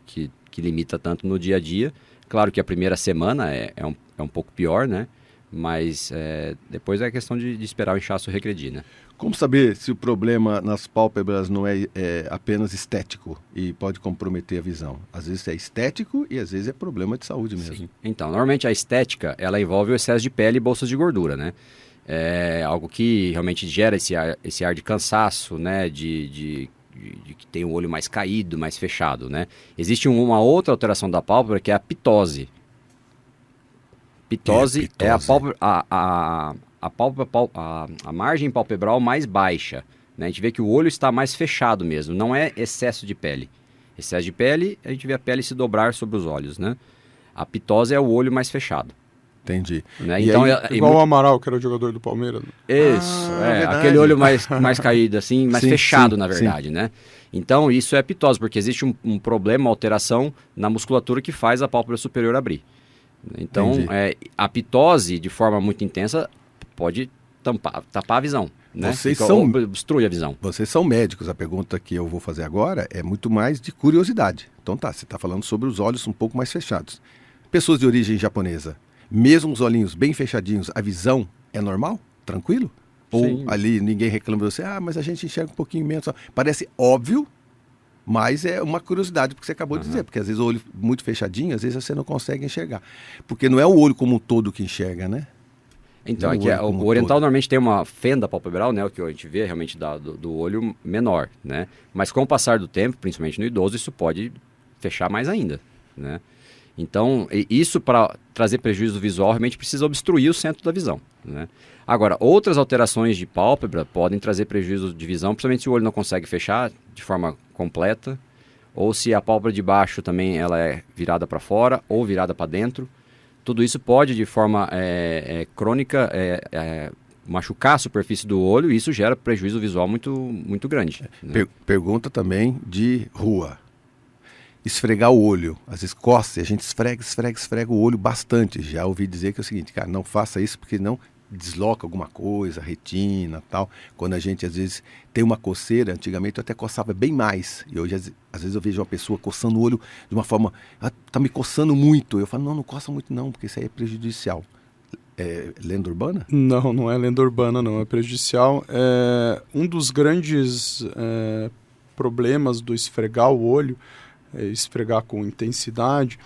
limita tanto no dia a dia. Claro que a primeira semana é um pouco pior, né? Mas depois é questão de esperar o inchaço regredir, né? Como saber se o problema nas pálpebras não é apenas estético e pode comprometer a visão? Às vezes é estético e às vezes é problema de saúde mesmo. Sim. Então, normalmente a estética, ela envolve o excesso de pele e bolsas de gordura, né? É algo que realmente gera esse ar de cansaço, né? De que tem o olho mais caído, mais fechado, né? Existe uma outra alteração da pálpebra que é a pitose. Pitose é a pálpebra, a margem palpebral mais baixa, né? A gente vê que o olho está mais fechado mesmo, não é excesso de pele. Excesso de pele, a gente vê a pele se dobrar sobre os olhos, né? A pitose é o olho mais fechado. Entendi. Né? Então, igual o Amaral, que era o jogador do Palmeiras. Isso, aquele olho mais caído, assim, mais fechado, na verdade, né? Então, isso é pitose, porque existe um problema, uma alteração na musculatura que faz a pálpebra superior abrir. Então, a pitose, de forma muito intensa, pode tapar a visão, né? Obstrui a visão. Vocês são médicos, a pergunta que eu vou fazer agora é muito mais de curiosidade. Então você está falando sobre os olhos um pouco mais fechados. Pessoas de origem japonesa, mesmo os olhinhos bem fechadinhos, a visão é normal? Tranquilo? Ou ali ninguém reclama de você, mas a gente enxerga um pouquinho menos. Parece óbvio, mas é uma curiosidade, porque você acabou de dizer, porque às vezes o olho muito fechadinho, às vezes você não consegue enxergar. Porque não é o olho como um todo que enxerga, né? Então, o oriental normalmente tem uma fenda palpebral, né? O que a gente vê realmente do olho menor, né? Mas com o passar do tempo, principalmente no idoso, isso pode fechar mais ainda, né? Então, isso para trazer prejuízo visual realmente precisa obstruir o centro da visão, né? Agora, outras alterações de pálpebra podem trazer prejuízo de visão, principalmente se o olho não consegue fechar de forma completa, ou se a pálpebra de baixo também ela é virada para fora ou virada para dentro. Tudo isso pode, de forma crônica, machucar a superfície do olho e isso gera prejuízo visual muito, muito grande. Né? Pergunta também de rua. Esfregar o olho, às vezes coça, a gente esfrega o olho bastante. Já ouvi dizer que é o seguinte, cara, não faça isso porque não desloca alguma coisa, retina, tal. Quando a gente às vezes tem uma coceira, antigamente eu até coçava bem mais. E hoje às vezes eu vejo uma pessoa coçando o olho de uma forma, tá me coçando muito. Eu falo, não coça muito não, porque isso aí é prejudicial. É lenda urbana? Não é lenda urbana não, é prejudicial. Um dos grandes problemas do esfregar o olho, esfregar com intensidade,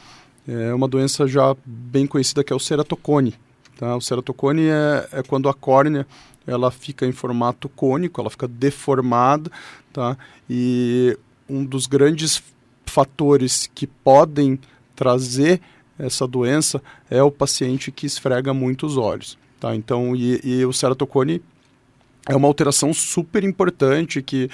é uma doença já bem conhecida que é o ceratocone. Tá? O ceratocone é quando a córnea ela fica em formato cônico, ela fica deformada, tá? E um dos grandes fatores que podem trazer essa doença é o paciente que esfrega muito os olhos. Tá? Então, e o ceratocone é uma alteração super importante que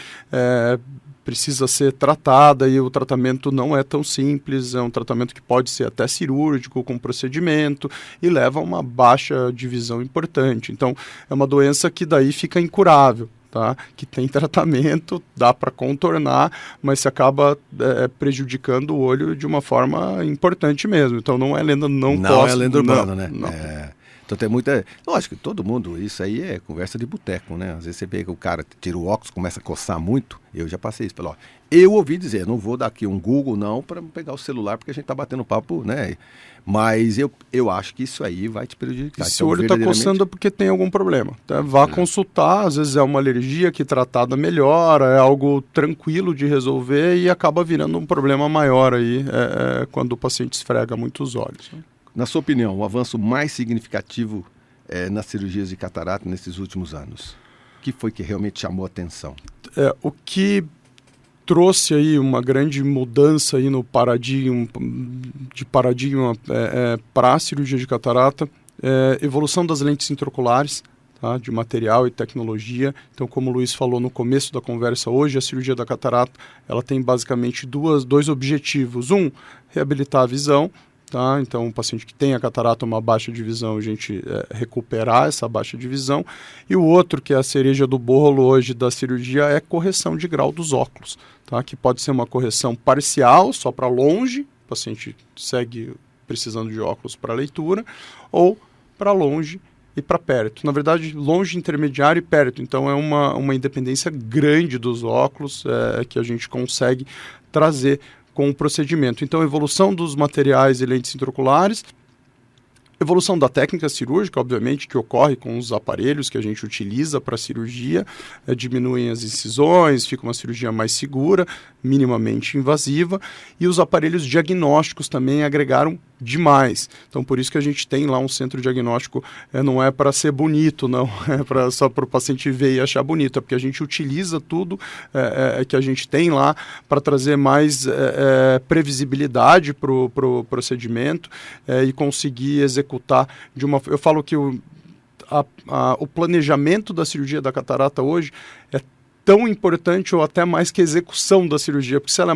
precisa ser tratada e o tratamento não é tão simples, é um tratamento que pode ser até cirúrgico, com procedimento e leva a uma baixa de visão importante. Então, é uma doença que daí fica incurável, tá? Que tem tratamento, dá para contornar, mas se acaba prejudicando o olho de uma forma importante mesmo. Então, não é lenda, não é lenda urbana, né? Não. Então tem muita... Lógico, todo mundo, isso aí é conversa de boteco, né? Às vezes você vê que o cara tira o óculos, começa a coçar muito. Eu já passei isso. Eu ouvi dizer, não vou dar aqui um Google não para pegar o celular, porque a gente tá batendo papo, né? Mas eu acho que isso aí vai te prejudicar. Se o olho está coçando é porque tem algum problema. Tá? Vá consultar, às vezes é uma alergia que tratada melhora, é algo tranquilo de resolver e acaba virando um problema maior aí quando o paciente esfrega muito os olhos. Né? Na sua opinião, o avanço mais significativo nas cirurgias de catarata nesses últimos anos? O que foi que realmente chamou a atenção? O que trouxe aí uma grande mudança aí no paradigma para a cirurgia de catarata, evolução das lentes intraoculares. tá, de material e tecnologia. Então, como o Luiz falou no começo da conversa hoje, a cirurgia da catarata ela tem basicamente dois objetivos. Um, reabilitar a visão. Tá? Então, um paciente que tem a catarata, uma baixa de visão, a gente recuperar essa baixa de visão. E o outro, que é a cereja do bolo hoje da cirurgia, é correção de grau dos óculos, tá? Que pode ser uma correção parcial, só para longe, o paciente segue precisando de óculos para leitura, ou para longe e para perto. Na verdade, longe, intermediário e perto. Então, é uma independência grande dos óculos que a gente consegue trazer com o procedimento. Então, evolução dos materiais e lentes intraoculares, evolução da técnica cirúrgica, obviamente, que ocorre com os aparelhos que a gente utiliza para a cirurgia, diminuem as incisões, fica uma cirurgia mais segura, minimamente invasiva, e os aparelhos diagnósticos também agregaram demais. Então, por isso que a gente tem lá um centro diagnóstico, não é para ser bonito, não, é só para o paciente ver e achar bonito, é porque a gente utiliza tudo que a gente tem lá para trazer mais previsibilidade para o procedimento e conseguir executar de uma... Eu falo que o planejamento da cirurgia da catarata hoje é tão importante ou até mais que a execução da cirurgia, porque se ela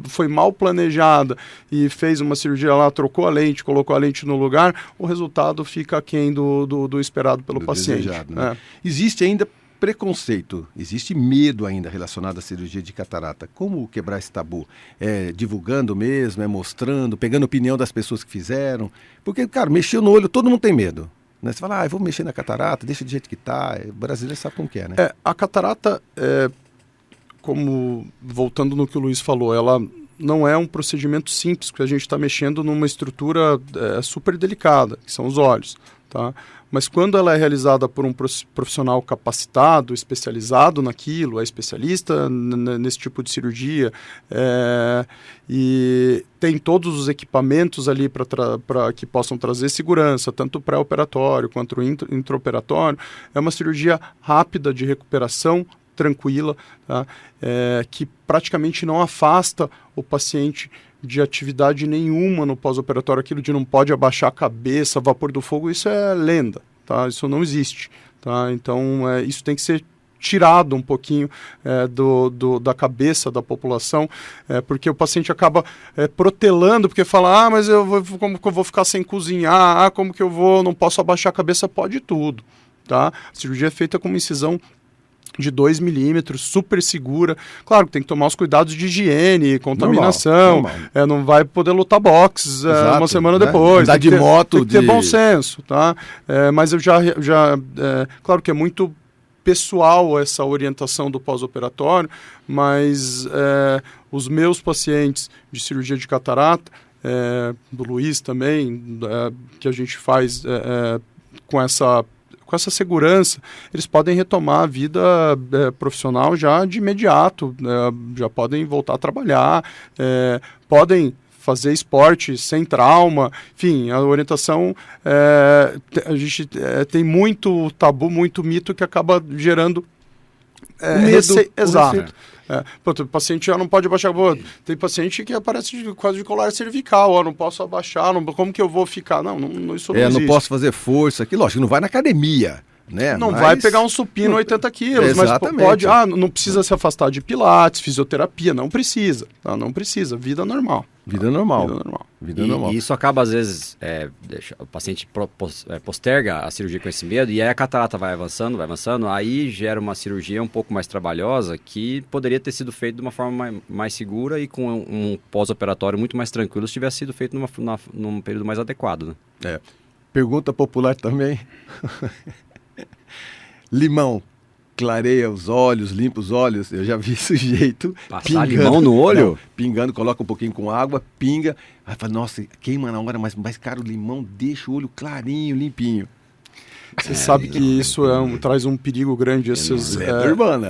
foi mal planejada e fez uma cirurgia lá, trocou a lente, colocou a lente no lugar, o resultado fica aquém do esperado pelo paciente. Desejado, né? Existe ainda preconceito, existe medo ainda relacionado à cirurgia de catarata. Como quebrar esse tabu? É divulgando mesmo, é mostrando, pegando a opinião das pessoas que fizeram? Porque, cara, mexeu no olho, todo mundo tem medo. Você fala, eu vou mexer na catarata, deixa do jeito que está. O brasileiro sabe como que é, né? A catarata, como voltando no que o Luiz falou, ela não é um procedimento simples, porque a gente está mexendo numa estrutura super delicada, que são os olhos, tá? Mas quando ela é realizada por um profissional capacitado, especializado naquilo, é especialista nesse tipo de cirurgia, e tem todos os equipamentos ali para que possam trazer segurança, tanto pré-operatório quanto intraoperatório, é uma cirurgia rápida de recuperação, tranquila, tá? Que praticamente não afasta o paciente de atividade nenhuma no pós-operatório, aquilo de não pode abaixar a cabeça, vapor do fogo, isso é lenda, tá? Isso não existe, tá? Então, isso tem que ser tirado um pouquinho da cabeça da população, porque o paciente acaba protelando, porque fala, mas como que eu vou ficar sem cozinhar, como que não posso abaixar a cabeça, pode tudo, tá? A cirurgia é feita com uma incisão de 2 milímetros, super segura. Claro que tem que tomar os cuidados de higiene, contaminação, normal. Não vai poder lutar boxe uma semana depois. Andar de moto. Tem que ter bom senso, tá? Mas eu claro que é muito pessoal essa orientação do pós-operatório, mas os meus pacientes de cirurgia de catarata, do Luiz também, que a gente faz com essa segurança, eles podem retomar a vida profissional já de imediato, já podem voltar a trabalhar, podem fazer esporte sem trauma, enfim, a orientação, a gente tem muito tabu, muito mito que acaba gerando medo. Exato. O paciente já não pode abaixar. Tem paciente que aparece quase de colar cervical. Não posso abaixar. Como que eu vou ficar? Isso não existe. Não posso fazer força. Aqui, lógico, não vai na academia. Né? Não vai pegar um supino 80 quilos, Exatamente. Mas pode. Não precisa se afastar de pilates, fisioterapia. Não precisa. Não precisa. Vida normal. Vida normal. E isso acaba, às vezes, o paciente posterga a cirurgia com esse medo, e aí a catarata vai avançando, aí gera uma cirurgia um pouco mais trabalhosa, que poderia ter sido feita de uma forma mais segura e com um pós-operatório muito mais tranquilo se tivesse sido feito num período mais adequado. Né? Pergunta popular também. Limão clareia os olhos, limpa os olhos. Eu já vi sujeito passar limão no olho? Não, pingando, coloca um pouquinho com água, pinga. Aí fala, nossa, queima na hora, mas cara, o limão deixa o olho clarinho, limpinho. Você sabe que isso traz um perigo grande. Lenda urbana.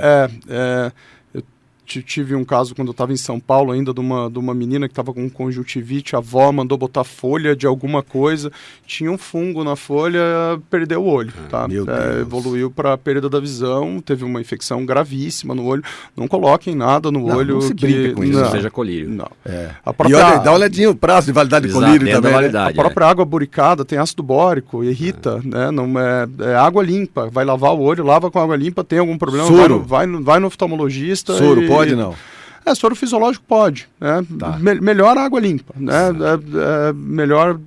tive um caso quando eu estava em São Paulo ainda de uma menina que estava com conjuntivite, a avó mandou botar folha de alguma coisa, tinha um fungo na folha, perdeu o olho, tá? Evoluiu para perda da visão, teve uma infecção gravíssima no olho. Não coloquem nada no olho não se brinca com isso, não seja colírio. Não. A própria... E olha, dá uma olhadinha o prazo de validade de colírio também. A própria água boricada tem ácido bórico, irrita, né? Não é água limpa, vai lavar o olho, lava com água limpa, tem algum problema, soro. vai no oftalmologista. Soro pode não? Soro fisiológico pode, né? Tá. Melhor água limpa, né? Melhor...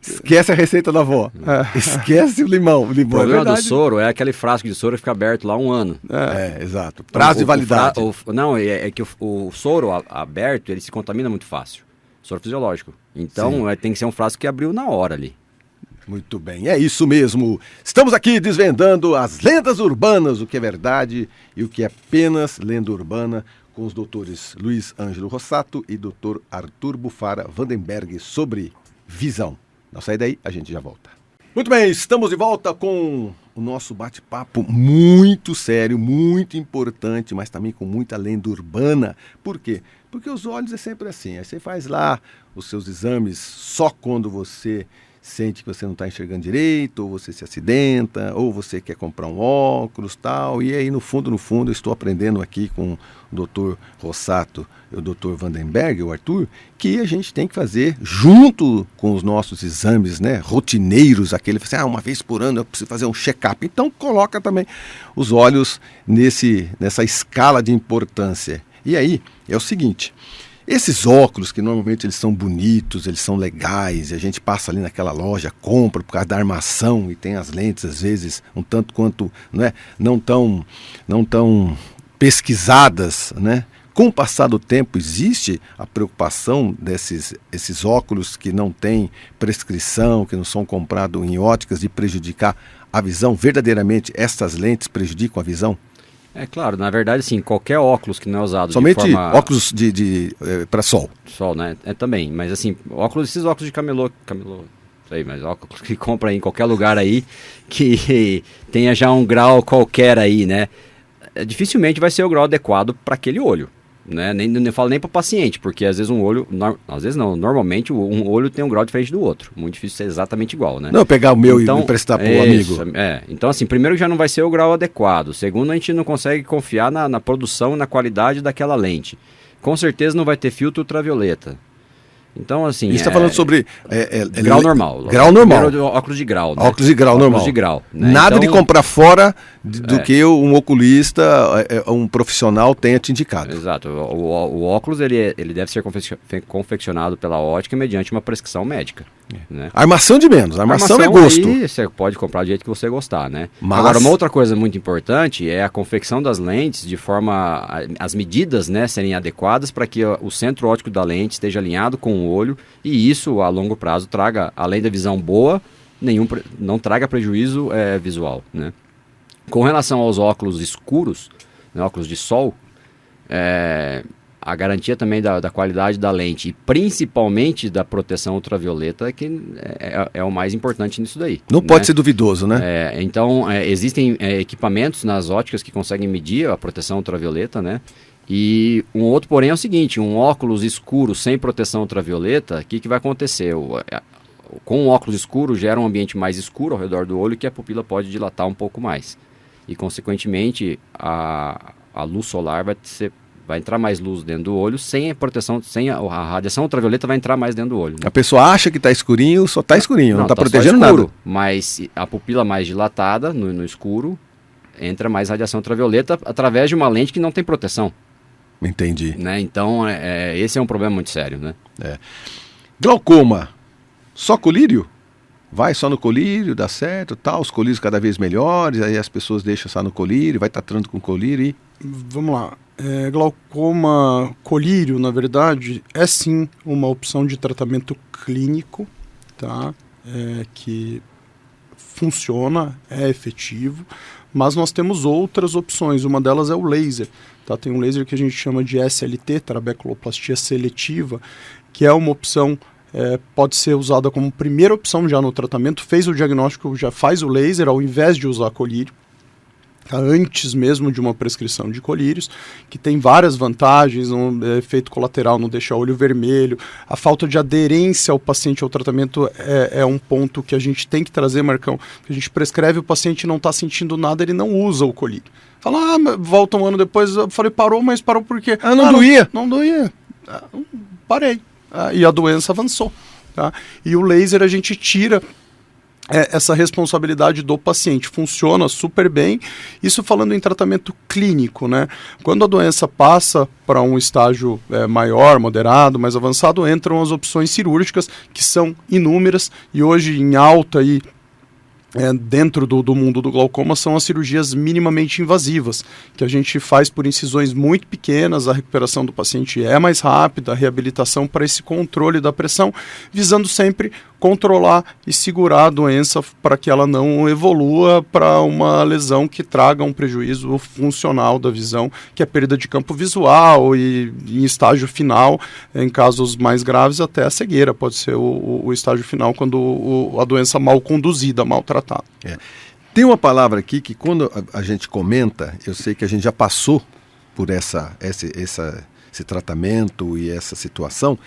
Esquece a receita da avó. Esquece o limão. O problema do soro é aquele frasco de soro que fica aberto lá 1 ano. Exato. Prazo de validade. É que o soro aberto, ele se contamina muito fácil. Soro fisiológico. Então, tem que ser um frasco que abriu na hora ali. Muito bem, é isso mesmo. Estamos aqui desvendando as lendas urbanas, o que é verdade e o que é apenas lenda urbana, com os doutores Luiz Ângelo Rossato e doutor Arthur Bufara Vandenberg sobre visão. Não sai daí, a gente já volta. Muito bem, estamos de volta com o nosso bate-papo muito sério, muito importante, mas também com muita lenda urbana. Por quê? Porque os olhos é sempre assim. Aí você faz lá os seus exames só quando você sente que você não está enxergando direito, ou você se acidenta, ou você quer comprar um óculos, tal. E aí, no fundo, eu estou aprendendo aqui com o doutor Rossato e o doutor Vandenberg, o Arthur, que a gente tem que fazer junto com os nossos exames, né, rotineiros, aquele, assim, uma vez por ano eu preciso fazer um check-up. Então, coloca também os olhos nessa escala de importância. E aí, é o seguinte... Esses óculos, que normalmente eles são bonitos, eles são legais, e a gente passa ali naquela loja, compra por causa da armação, e tem as lentes, às vezes, um tanto quanto, né, não tão pesquisadas, né? Com o passar do tempo, existe a preocupação esses óculos que não têm prescrição, que não são comprados em óticas, de prejudicar a visão? Verdadeiramente, essas lentes prejudicam a visão? É claro, na verdade, sim, qualquer óculos que não é usado somente de forma... óculos para sol. Sol, né? Também, mas assim, esses óculos de camelô, sei, mas óculos que compra em qualquer lugar aí, que tenha já um grau qualquer aí, né? Dificilmente vai ser o grau adequado para aquele olho, né? Nem falo nem para o paciente, porque às vezes normalmente um olho tem um grau diferente do outro, muito difícil ser exatamente igual, né? Não, pegar o meu e emprestar para o amigo. Então assim, primeiro já não vai ser o grau adequado, segundo a gente não consegue confiar na produção e na qualidade daquela lente, com certeza não vai ter filtro ultravioleta. Então, assim... Você está falando sobre... grau normal. Grau normal. Óculos de grau, né? Óculos de grau normal. Óculos de grau, né? Nada de comprar fora do que um oculista, um profissional tenha te indicado. Exato. O óculos, ele deve ser confeccionado pela ótica mediante uma prescrição médica. Né? Armação de menos. Armação é gosto. Aí você pode comprar do jeito que você gostar, né? Mas... Agora, uma outra coisa muito importante é a confecção das lentes de forma... As medidas, né, serem adequadas para que o centro óptico da lente esteja alinhado com o olho, e isso a longo prazo traga, além da visão boa, não traga prejuízo visual, né? Com relação aos óculos escuros, né, óculos de sol, a garantia também da qualidade da lente e principalmente da proteção ultravioleta que é o mais importante nisso daí. Não pode ser duvidoso, né? Então, existem equipamentos nas óticas que conseguem medir a proteção ultravioleta, né? E um outro porém é o seguinte, um óculos escuro sem proteção ultravioleta, o que vai acontecer? Com um óculos escuro gera um ambiente mais escuro ao redor do olho que a pupila pode dilatar um pouco mais. E consequentemente a luz solar vai entrar mais luz dentro do olho, sem a proteção, a radiação ultravioleta vai entrar mais dentro do olho. Né? A pessoa acha que está escurinho, só está escurinho, não está protegendo escuro, nada. Mas a pupila mais dilatada no escuro, entra mais radiação ultravioleta através de uma lente que não tem proteção. Entendi. Né? Então, esse é um problema muito sério, né? Glaucoma, só colírio? Vai só no colírio, dá certo, tal, os colírios cada vez melhores, aí as pessoas deixam só no colírio, vai tratando com colírio e... Vamos lá. Glaucoma, colírio, na verdade, é sim uma opção de tratamento clínico, tá? Que funciona, é efetivo, mas nós temos outras opções, uma delas é o laser. Tá? Tem um laser que a gente chama de SLT, trabeculoplastia seletiva, que é uma opção, pode ser usada como primeira opção já no tratamento, fez o diagnóstico, já faz o laser ao invés de usar colírio. antes mesmo de uma prescrição de colírios, que tem várias vantagens, um efeito colateral não deixa olho vermelho, a falta de aderência ao paciente ao tratamento é um ponto que a gente tem que trazer, Marcão, que a gente prescreve, o paciente não está sentindo nada, ele não usa o colírio. Fala, volta um ano depois, eu falei, parou, mas parou por quê? Não doía? Não doía, parei, e a doença avançou. Tá? E o laser a gente tira essa responsabilidade do paciente, funciona super bem. Isso falando em tratamento clínico, né? Quando a doença passa para um estágio maior, moderado, mais avançado, entram as opções cirúrgicas, que são inúmeras, e hoje em alta aí, dentro do mundo do glaucoma, são as cirurgias minimamente invasivas, que a gente faz por incisões muito pequenas, a recuperação do paciente é mais rápida, a reabilitação para esse controle da pressão, visando sempre controlar e segurar a doença para que ela não evolua para uma lesão que traga um prejuízo funcional da visão, que é perda de campo visual e em estágio final, em casos mais graves, até a cegueira pode ser o estágio final quando a doença mal conduzida, mal tratada. Tem uma palavra aqui que quando a gente comenta, eu sei que a gente já passou por esse tratamento e essa situação,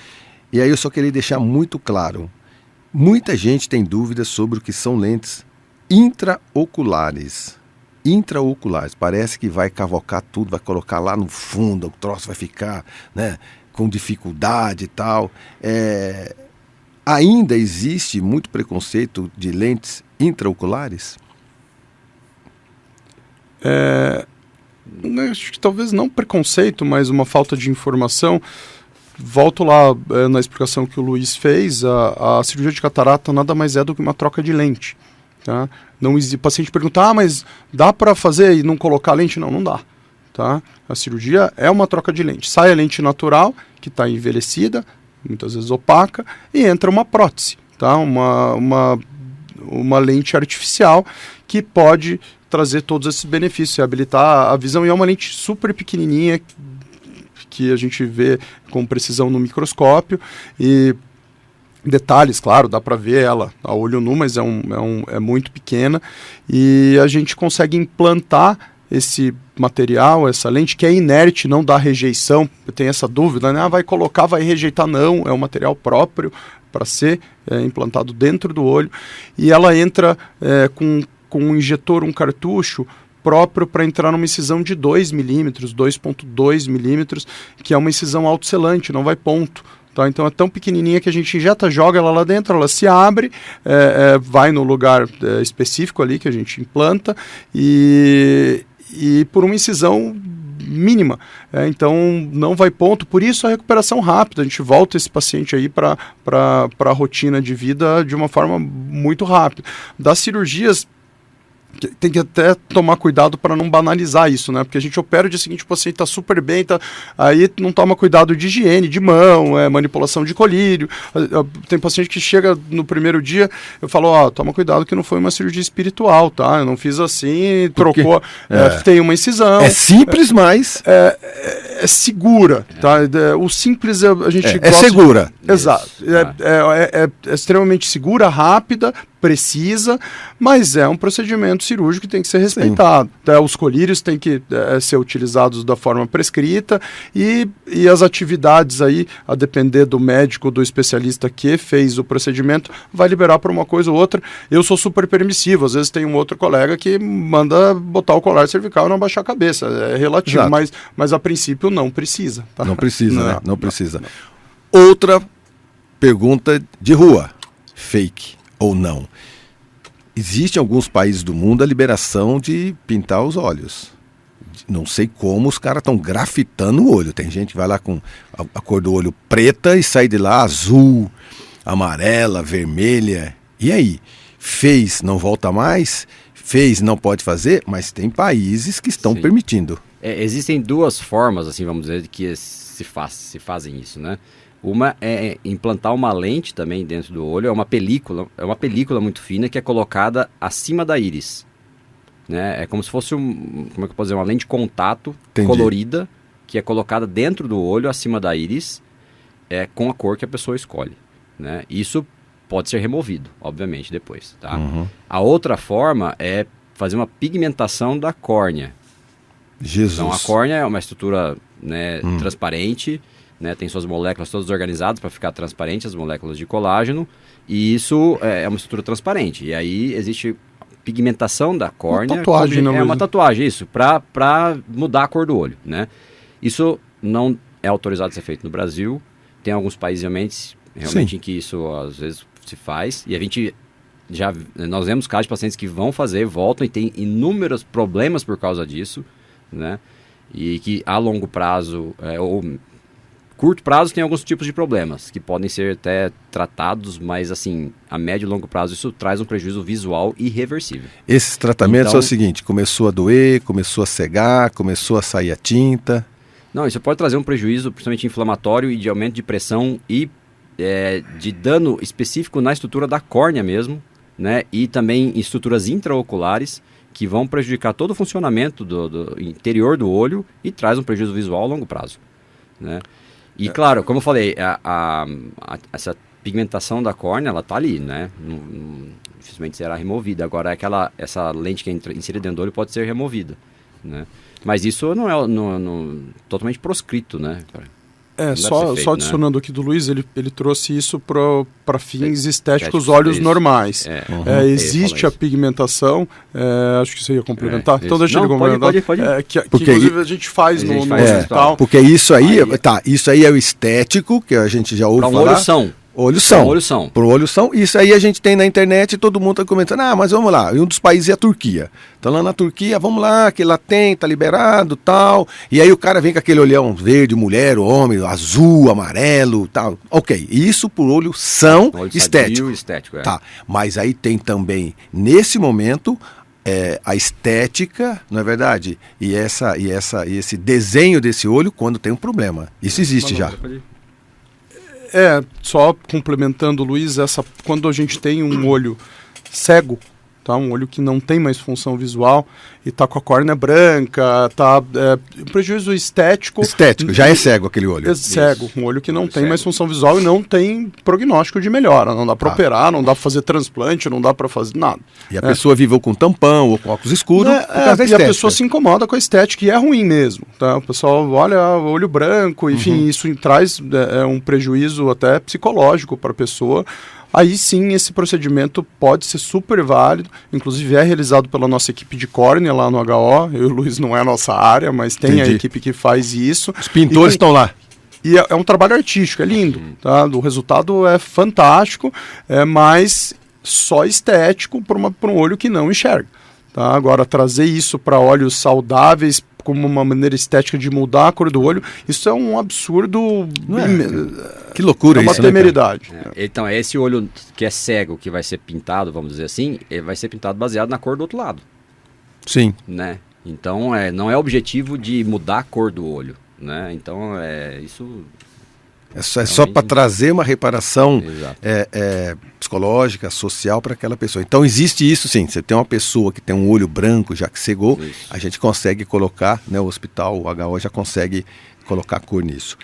e aí eu só queria deixar muito claro, muita gente tem dúvidas sobre o que são lentes intraoculares. Intraoculares, parece que vai cavocar tudo, vai colocar lá no fundo, o troço vai ficar, né, com dificuldade e tal. Ainda existe muito preconceito de lentes intraoculares? Acho que talvez não preconceito, mas uma falta de informação. Volto lá na explicação que o Luiz fez, a cirurgia de catarata nada mais é do que uma troca de lente. Tá? O paciente pergunta, mas dá para fazer e não colocar lente? Não dá. Tá? A cirurgia é uma troca de lente. Sai a lente natural, que está envelhecida, muitas vezes opaca, e entra uma prótese, tá? uma lente artificial que pode trazer todos esses benefícios, reabilitar a visão, e é uma lente super pequenininha que a gente vê com precisão no microscópio, e detalhes, claro, dá para ver ela a olho nu, mas é muito pequena, e a gente consegue implantar esse material, essa lente que é inerte, não dá rejeição. Tem essa dúvida, né? Vai colocar, vai rejeitar? Não, é um material próprio para ser implantado dentro do olho, e ela entra com um injetor, um cartucho próprio para entrar numa incisão de 2 milímetros, 2,2 milímetros, que é uma incisão autocelante, não vai ponto. Tá? Então é tão pequenininha que a gente injeta, joga ela lá dentro, ela se abre, vai no lugar específico ali que a gente implanta, e por uma incisão mínima, então não vai ponto, por isso a recuperação rápida, a gente volta esse paciente aí para a rotina de vida de uma forma muito rápida. Das cirurgias, tem que até tomar cuidado para não banalizar isso, né? Porque a gente opera o dia seguinte, o paciente está super bem, aí não toma cuidado de higiene, de mão, manipulação de colírio. Tem paciente que chega no primeiro dia, eu falo, toma cuidado que não foi uma cirurgia espiritual, tá? Eu não fiz assim, trocou, tem uma incisão. É simples, mas... É segura, tá? O simples a gente gosta... É segura. Exato. É extremamente segura, rápida, precisa, mas é um procedimento cirúrgico que tem que ser respeitado. Os colírios têm que ser utilizados da forma prescrita, e as atividades aí, a depender do médico, do especialista que fez o procedimento, vai liberar para uma coisa ou outra. Eu sou super permissivo, às vezes tem um outro colega que manda botar o colar cervical e não abaixar a cabeça, é relativo, mas a princípio não precisa. Tá? Não precisa, né? Não precisa. Outra pergunta de rua, fake ou não. Existe em alguns países do mundo a liberação de pintar os olhos. Não sei como os caras estão grafitando o olho. Tem gente que vai lá com a cor do olho preta e sai de lá azul, amarela, vermelha. E aí? Fez, não volta mais? Fez, não pode fazer? Mas tem países que estão permitindo. Existem duas formas, assim, vamos dizer, que se fazem isso, né? Uma é implantar uma lente também dentro do olho, é uma película muito fina que é colocada acima da íris, né? É como se fosse como é que eu posso dizer, uma lente de contato colorida que é colocada dentro do olho, acima da íris, com a cor que a pessoa escolhe, né? Isso pode ser removido, obviamente, depois, tá? Uhum. A outra forma é fazer uma pigmentação da córnea. Jesus. Então a córnea é uma estrutura, né, transparente, né, tem suas moléculas todas organizadas para ficar transparente, as moléculas de colágeno, e isso é uma estrutura transparente. E aí existe pigmentação da córnea. Uma tatuagem, não é uma tatuagem, isso, para mudar a cor do olho, né? Isso não é autorizado a ser feito no Brasil. Tem alguns países realmente em que isso às vezes se faz. E nós vemos casos de pacientes que vão fazer, voltam e tem inúmeros problemas por causa disso, né? E que a longo prazo ou curto prazo tem alguns tipos de problemas que podem ser até tratados, mas assim, a médio e longo prazo isso traz um prejuízo visual irreversível. Esses tratamentos Então, é o seguinte, começou a doer, começou a cegar, começou a sair a tinta. Não, isso pode trazer um prejuízo, principalmente inflamatório e de aumento de pressão e de dano específico na estrutura da córnea mesmo, né? E também em estruturas intraoculares que vão prejudicar todo o funcionamento do interior do olho e traz um prejuízo visual a longo prazo, né? E claro, como eu falei, essa pigmentação da córnea, ela está ali, né? Dificilmente será removida. Agora, essa lente que é inserida dentro do olho pode ser removida, né? Mas isso não é totalmente proscrito, né? Só adicionando aqui do Luiz, ele trouxe isso para fins estéticos, olhos isso. normais. Existe a isso. pigmentação, acho que você ia complementar. Então deixa ele complementar. Pode. Que inclusive a gente faz no hospital. Porque isso aí é o estético, que a gente já ouve falar. Olho-são. Pro olho-são. Isso aí a gente tem na internet e todo mundo está comentando, mas vamos lá. E um dos países é a Turquia. Então lá na Turquia, vamos lá, que lá tem, tá liberado, tal. E aí o cara vem com aquele olhão verde, mulher, homem, azul, amarelo, tal. Ok, isso por olho-são estético. Estético. Tá, mas aí tem também, nesse momento, a estética, não é verdade? E esse desenho desse olho quando tem um problema. Isso existe já. Só complementando, Luiz, quando a gente tem um olho cego, tá? Um olho que não tem mais função visual e tá com a córnea branca, um prejuízo estético. Estético, já é cego aquele olho. Cego, um olho que não tem cego. mais função visual e não tem prognóstico de melhora. Não dá para operar, não dá para fazer transplante, não dá para fazer nada. E a pessoa viveu com tampão ou com óculos escuros por causa da estética. E a pessoa se incomoda com a estética e é ruim mesmo. Tá? O pessoal olha olho branco, enfim, isso traz um prejuízo até psicológico para a pessoa. Aí sim, esse procedimento pode ser super válido, inclusive é realizado pela nossa equipe de córnea lá no HO. Eu e o Luiz não é a nossa área, mas tem a equipe que faz isso. Os pintores estão lá. E é um trabalho artístico, é lindo, tá? O resultado é fantástico, mas só estético para um olho que não enxerga. Tá? Agora, trazer isso para olhos saudáveis como uma maneira estética de mudar a cor do olho, isso é um absurdo. Que loucura isso, é uma temeridade. Então, esse olho que é cego, que vai ser pintado, vamos dizer assim, ele vai ser pintado baseado na cor do outro lado. Sim. Né? Então, não é objetivo de mudar a cor do olho. Né? Então, isso... É só para trazer uma reparação psicológica, social para aquela pessoa. Então existe isso sim. Você tem uma pessoa que tem um olho branco já que cegou, a gente consegue colocar, né, o hospital, o HO já consegue colocar cor nisso.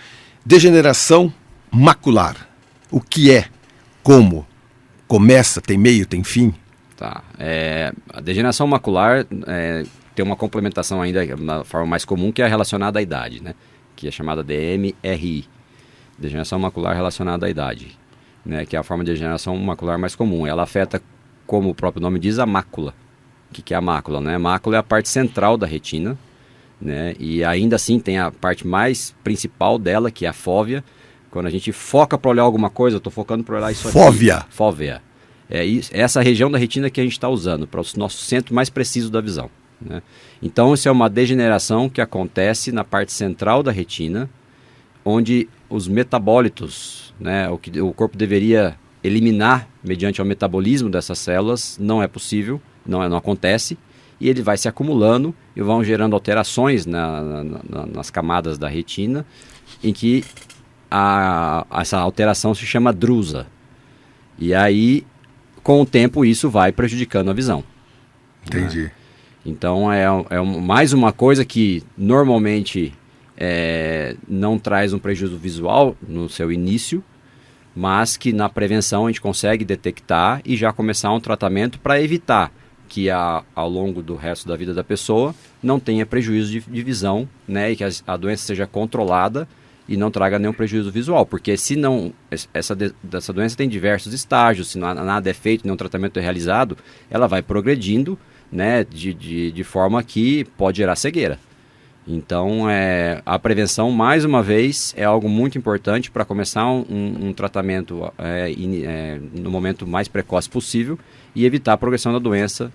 Degeneração macular. O que é? Como? Começa, tem meio, tem fim? Tá. A degeneração macular tem uma complementação ainda na forma mais comum, que é relacionada à idade, né? Que é chamada DMRI. Degeneração macular relacionada à idade, né, que é a forma de degeneração macular mais comum. Ela afeta, como o próprio nome diz, a mácula. O que é a mácula? Né? A mácula é a parte central da retina, né, e ainda assim tem a parte mais principal dela, que é a fóvea. Quando a gente foca para olhar alguma coisa, eu estou focando para olhar isso aqui. Fóvea. É essa região da retina que a gente está usando para o nosso centro mais preciso da visão. Né? Então, isso é uma degeneração que acontece na parte central da retina, onde os metabólitos, né, o que o corpo deveria eliminar mediante o metabolismo dessas células, não é possível, não acontece, e ele vai se acumulando e vão gerando alterações nas camadas da retina, em que essa alteração se chama drusa. E aí, com o tempo, isso vai prejudicando a visão. Entendi. Né? Então, mais uma coisa que normalmente... não traz um prejuízo visual no seu início, mas que na prevenção a gente consegue detectar e já começar um tratamento para evitar que ao longo do resto da vida da pessoa não tenha prejuízo de visão, né, e que a doença seja controlada e não traga nenhum prejuízo visual, porque se não, essa doença tem diversos estágios, se nada é feito, nenhum tratamento é realizado, ela vai progredindo, né, de forma que pode gerar cegueira. Então, a prevenção, mais uma vez, é algo muito importante para começar um tratamento no momento mais precoce possível e evitar a progressão da doença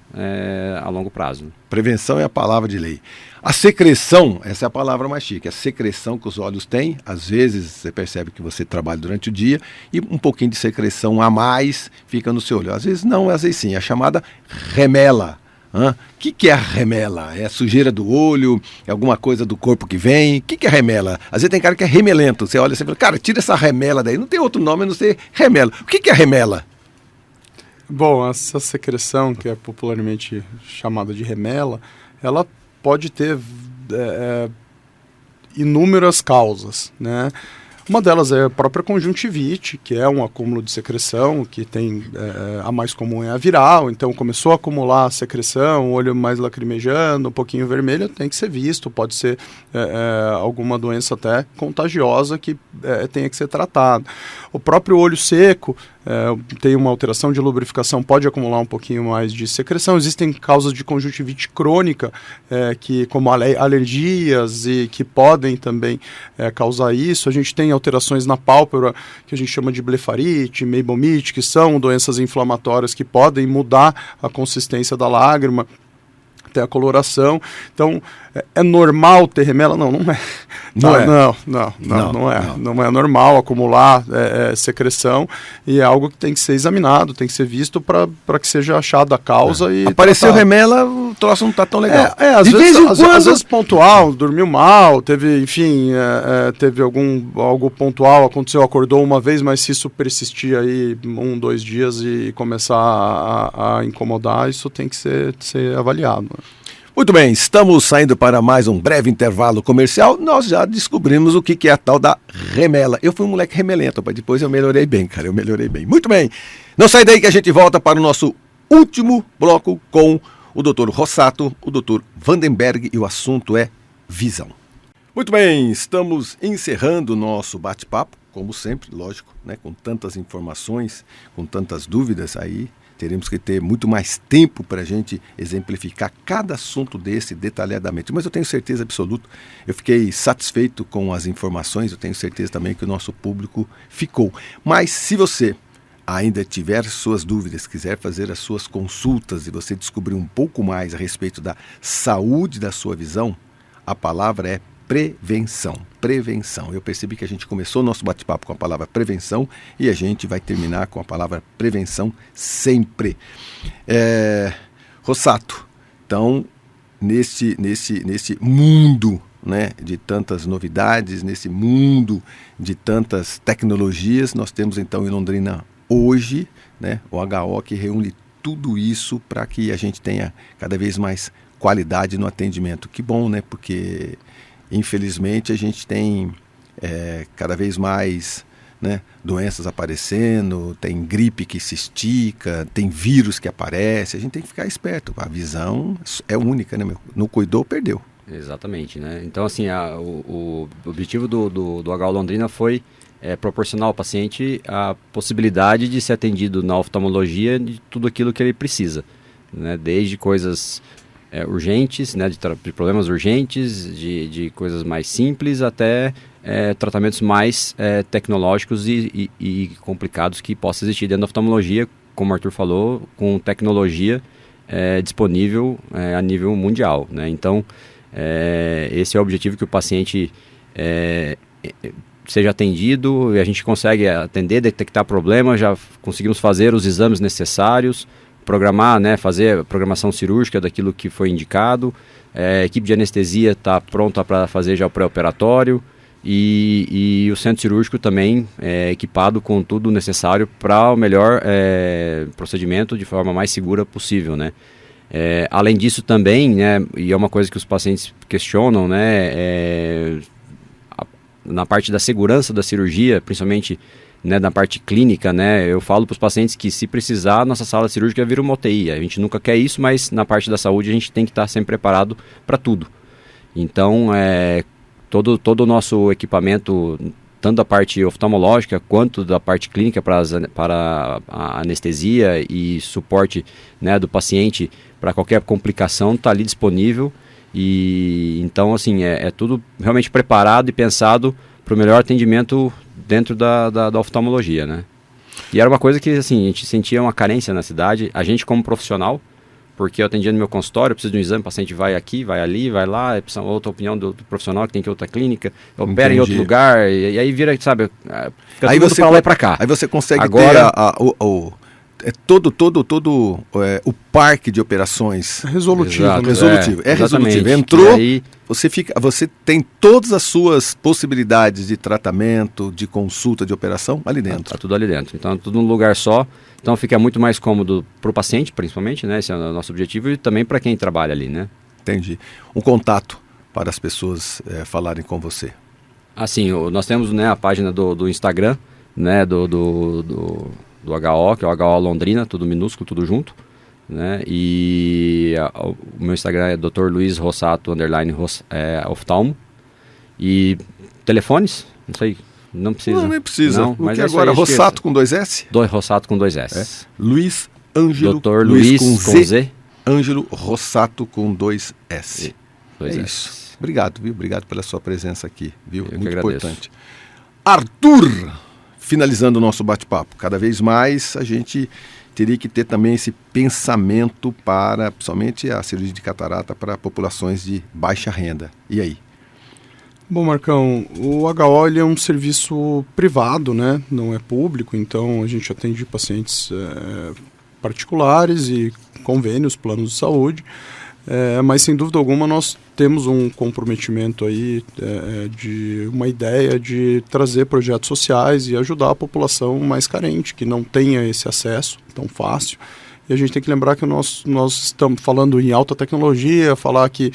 a longo prazo. Prevenção é a palavra de lei. A secreção, essa é a palavra mais chique, a secreção que os olhos têm, às vezes você percebe que você trabalha durante o dia e um pouquinho de secreção a mais fica no seu olho. Às vezes não, às vezes sim, é a chamada remela. O que é a remela? É a sujeira do olho? É alguma coisa do corpo que vem? O que é remela? Às vezes tem cara que é remelento. Você olha e fala, cara, tira essa remela daí. Não tem outro nome a não ser remela. O que é remela? Bom, essa secreção, que é popularmente chamada de remela, ela pode ter inúmeras causas, né? Uma delas é a própria conjuntivite, que é um acúmulo de secreção, que tem a mais comum é a viral, então começou a acumular a secreção, o olho mais lacrimejando, um pouquinho vermelho, tem que ser visto, pode ser alguma doença até contagiosa que tenha que ser tratada. O próprio olho seco tem uma alteração de lubrificação, pode acumular um pouquinho mais de secreção. Existem causas de conjuntivite crônica, como alergias e que podem também causar isso. A gente tem alterações na pálpebra, que a gente chama de blefarite, meibomite, que são doenças inflamatórias que podem mudar a consistência da lágrima, até a coloração. Então, é normal ter remela? Não, não é. Não é normal acumular secreção, e é algo que tem que ser examinado, tem que ser visto para que seja achada a causa. E apareceu remela, o troço não está tão legal. Às vezes pontual, dormiu mal, teve, enfim, teve algo pontual, acordou uma vez, mas se isso persistir aí 1-2 dias e começar a incomodar, isso tem que ser avaliado. Muito bem, estamos saindo para mais um breve intervalo comercial. Nós já descobrimos o que é a tal da remela. Eu fui um moleque remelento, mas depois eu melhorei bem, cara, eu melhorei bem. Muito bem, não sai daí que a gente volta para o nosso último bloco com o Dr. Rossato, o Dr. Vandenberg, e o assunto é visão. Muito bem, estamos encerrando o nosso bate-papo, como sempre, lógico, né, com tantas informações, com tantas dúvidas aí. Teremos que ter muito mais tempo para a gente exemplificar cada assunto desse detalhadamente. Mas eu tenho certeza absoluta, eu fiquei satisfeito com as informações, eu tenho certeza também que o nosso público ficou. Mas se você ainda tiver suas dúvidas, quiser fazer as suas consultas e você descobrir um pouco mais a respeito da saúde da sua visão, a palavra é prevenção. Prevenção. Eu percebi que a gente começou o nosso bate-papo com a palavra prevenção e a gente vai terminar com a palavra prevenção sempre. Rossato, então, nesse mundo, né, de tantas novidades, nesse mundo de tantas tecnologias, nós temos então em Londrina hoje, né, o HO, que reúne tudo isso para que a gente tenha cada vez mais qualidade no atendimento. Que bom, né? Porque infelizmente a gente tem cada vez mais, né, doenças aparecendo, tem gripe que se estica, tem vírus que aparece, a gente tem que ficar esperto. A visão é única, né, meu? Não cuidou, perdeu. Exatamente, né? Então, assim, o objetivo do HO Londrina foi proporcionar ao paciente a possibilidade de ser atendido na oftalmologia de tudo aquilo que ele precisa, né? Desde coisas urgentes, né, de problemas urgentes, de coisas mais simples, até tratamentos mais tecnológicos e complicados que possam existir dentro da oftalmologia, como o Arthur falou, com tecnologia disponível a nível mundial, né? Então, esse é o objetivo, que o paciente seja atendido, e a gente consegue atender, detectar problemas, já conseguimos fazer os exames necessários, programar, né, fazer a programação cirúrgica daquilo que foi indicado. A equipe de anestesia está pronta para fazer já o pré-operatório, e o centro cirúrgico também equipado com tudo necessário para o melhor procedimento de forma mais segura possível, né? Além disso também, né, e é uma coisa que os pacientes questionam, né, na parte da segurança da cirurgia, principalmente né, na parte clínica, né, eu falo para os pacientes que se precisar, nossa sala cirúrgica vira uma UTI. A gente nunca quer isso, mas na parte da saúde a gente tem que estar sempre preparado para tudo. Então, todo o nosso equipamento, tanto da parte oftalmológica quanto da parte clínica para a anestesia e suporte, né, do paciente para qualquer complicação, está ali disponível. E então, assim, é tudo realmente preparado e pensado para o melhor atendimento dentro da oftalmologia, né? E era uma coisa que, assim, a gente sentia uma carência na cidade, a gente como profissional, porque eu atendia no meu consultório, eu preciso de um exame, o paciente vai aqui, vai ali, vai lá, precisa outra opinião do profissional que tem que ir outra clínica, opera em outro lugar, e aí vira, sabe, fica aí tudo você pra lá e pra cá. Aí você consegue agora, ter todo o parque de operações Resolutivo, Exato, né? resolutivo. É exatamente. resolutivo. Entrou, E aí, você tem todas as suas possibilidades de tratamento, de consulta, de operação ali dentro. tá tudo ali dentro. Então, tudo num lugar só. Então, fica muito mais cômodo para o paciente, principalmente, né? Esse é o nosso objetivo, e também para quem trabalha ali, né? Entendi. Um contato para as pessoas falarem com você. Assim, nós temos, né, a página do Instagram, né, do HO, que é o HO Londrina, tudo minúsculo, tudo junto, né? E o meu Instagram é Dr. Luiz Rossato _oftalmo. E telefones, não sei, não precisa. Não, nem precisa. Não, O mas que é isso agora? aí, Rossato com 2 S? Rossato com 2 S. Luiz Ângelo. Dr. Luiz com Z. Ângelo Rossato com 2 S. Dois É S. isso. Obrigado, viu? Obrigado pela sua presença aqui, viu? Eu que Muito agradeço. importante. Arthur, finalizando o nosso bate-papo. Cada vez mais a gente teria que ter também esse pensamento para, principalmente a cirurgia de catarata, para populações de baixa renda. E aí? Bom, Marcão, o HO ele é um serviço privado, né? Não é público, então a gente atende pacientes particulares e convênios, planos de saúde, mas sem dúvida alguma nós temos um comprometimento aí de uma ideia de trazer projetos sociais e ajudar a população mais carente, que não tenha esse acesso tão fácil. E a gente tem que lembrar que nós estamos falando em alta tecnologia, falar que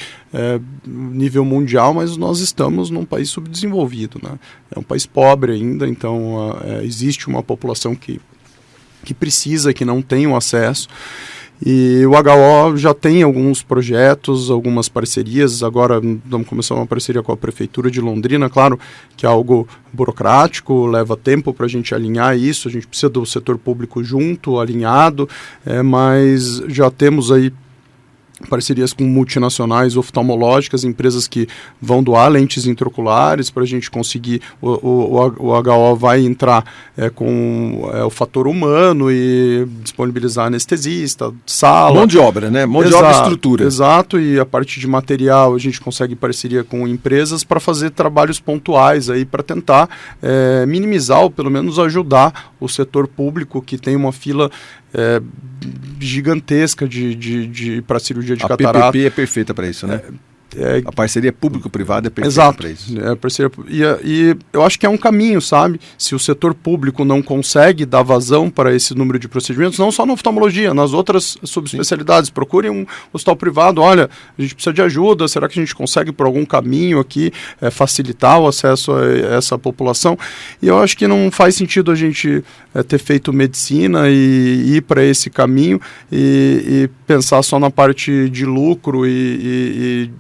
nível mundial, mas nós estamos num país subdesenvolvido, né? É um país pobre ainda, então existe uma população que precisa, que não tem o acesso. E o HO já tem alguns projetos, algumas parcerias. Agora vamos começar uma parceria com a Prefeitura de Londrina, claro que é algo burocrático, leva tempo para a gente alinhar isso, a gente precisa do setor público junto, alinhado, mas já temos aí parcerias com multinacionais oftalmológicas, empresas que vão doar lentes intraoculares para a gente conseguir, o HO vai entrar com o fator humano e disponibilizar anestesista, sala. Mão de obra, né? Mão de obra e estrutura. Exato, e a parte de material a gente consegue parceria com empresas para fazer trabalhos pontuais aí para tentar minimizar ou pelo menos ajudar o setor público que tem uma fila gigantesca para cirurgia de catarata. A PPP é perfeita para isso, né? A parceria público-privada é perfeita para isso. E eu acho que é um caminho, sabe? Se o setor público não consegue dar vazão para esse número de procedimentos, não só na oftalmologia, nas outras subespecialidades, procurem um hospital privado, olha, a gente precisa de ajuda, será que a gente consegue por algum caminho aqui facilitar o acesso a essa população? E eu acho que não faz sentido a gente ter feito medicina e ir para esse caminho e pensar só na parte de lucro e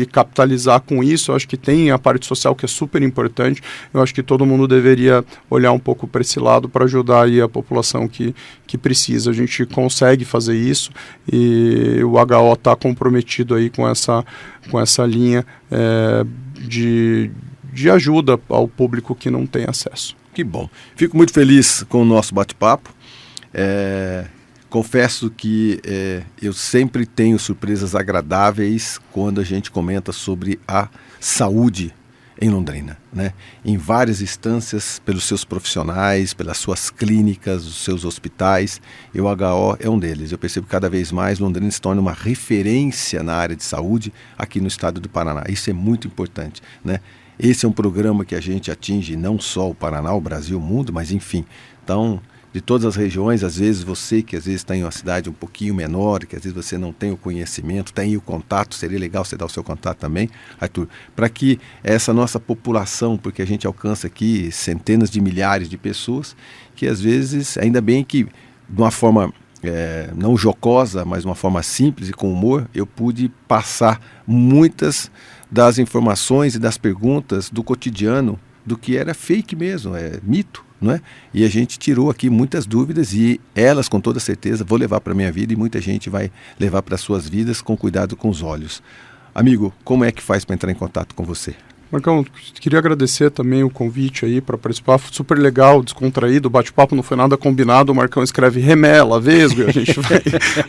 capitalizar com isso. Eu acho que tem a parte social que é super importante. Eu acho que todo mundo deveria olhar um pouco para esse lado para ajudar aí a população que precisa. A gente consegue fazer isso e o HO está comprometido aí com essa linha de ajuda ao público que não tem acesso. Que bom. Fico muito feliz com o nosso bate-papo. Confesso que eu sempre tenho surpresas agradáveis quando a gente comenta sobre a saúde em Londrina, né? Em várias instâncias, pelos seus profissionais, pelas suas clínicas, os seus hospitais, e o HO é um deles. Eu percebo que cada vez mais Londrina se torna uma referência na área de saúde aqui no estado do Paraná. Isso é muito importante, né? Esse é um programa que a gente atinge não só o Paraná, o Brasil, o mundo, mas enfim. Então, de todas as regiões. Às vezes você que às vezes está em uma cidade um pouquinho menor, que às vezes você não tem o conhecimento, tem o contato, seria legal você dar o seu contato também, Arthur, para que essa nossa população, porque a gente alcança aqui centenas de milhares de pessoas, que às vezes, ainda bem que de uma forma não jocosa, mas uma forma simples e com humor, eu pude passar muitas das informações e das perguntas do cotidiano, do que era fake mesmo, mito, não é? E a gente tirou aqui muitas dúvidas e elas, com toda certeza, vou levar para a minha vida e muita gente vai levar para as suas vidas com cuidado com os olhos. Amigo, como é que faz para entrar em contato com você? Marcão, queria agradecer também o convite aí para participar, super legal, descontraído, o bate-papo não foi nada combinado, o Marcão escreve remela, vesgo, e a gente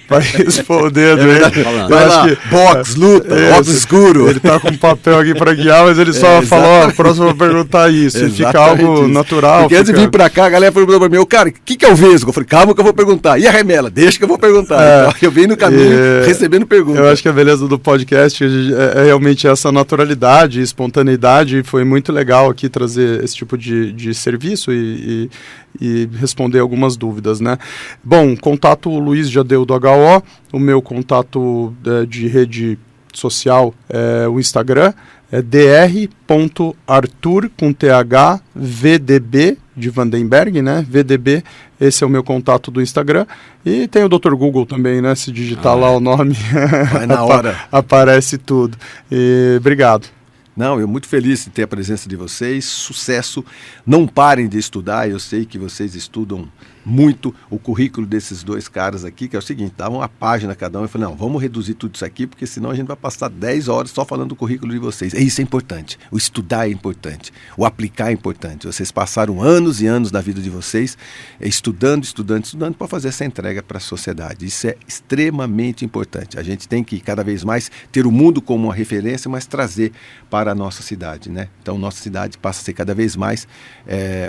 vai respondendo aí. Vai lá, box, luta, óculos escuro. Ele tá com um papel aqui para guiar, mas ele só falou, a próxima vou perguntar isso, e fica algo natural. Porque antes de vir para cá, a galera perguntou para mim, cara, o que é o vesgo? Eu falei, calma que eu vou perguntar. E a remela? Deixa que eu vou perguntar. Então, eu venho no caminho recebendo perguntas. Eu acho que a beleza do podcast é realmente essa naturalidade, espontaneidade. Foi muito legal aqui trazer esse tipo de serviço e responder algumas dúvidas, né? Bom, contato o Luiz já deu do HO, o meu contato de rede social é o Instagram, é dr.arthur com TH VDB de Vandenberg, né? VDB, esse é o meu contato do Instagram. E tem o Dr. Google também, né? Se digitar lá o nome, vai na hora. Aparece tudo. E obrigado. Não, eu muito feliz de ter a presença de vocês, sucesso, não parem de estudar, eu sei que vocês estudam muito o currículo desses dois caras aqui, que é o seguinte, davam uma página cada um, eu falei, não, vamos reduzir tudo isso aqui, porque senão a gente vai passar 10 horas só falando do currículo de vocês. Isso é importante, o estudar é importante, o aplicar é importante, vocês passaram anos e anos da vida de vocês estudando para fazer essa entrega para a sociedade, isso é extremamente importante, a gente tem que cada vez mais ter o mundo como uma referência, mas trazer para a nossa cidade, né? Então nossa cidade passa a ser cada vez mais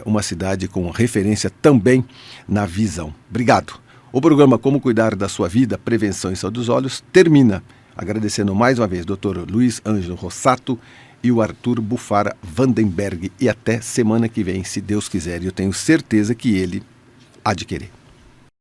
uma cidade com referência também na visão. Obrigado. O programa Como Cuidar da Sua Vida, Prevenção e Saúde dos Olhos termina agradecendo mais uma vez o Dr. Luiz Ângelo Rossato e o Arthur Bufara Vandenberg e até semana que vem, se Deus quiser, e eu tenho certeza que ele há de querer.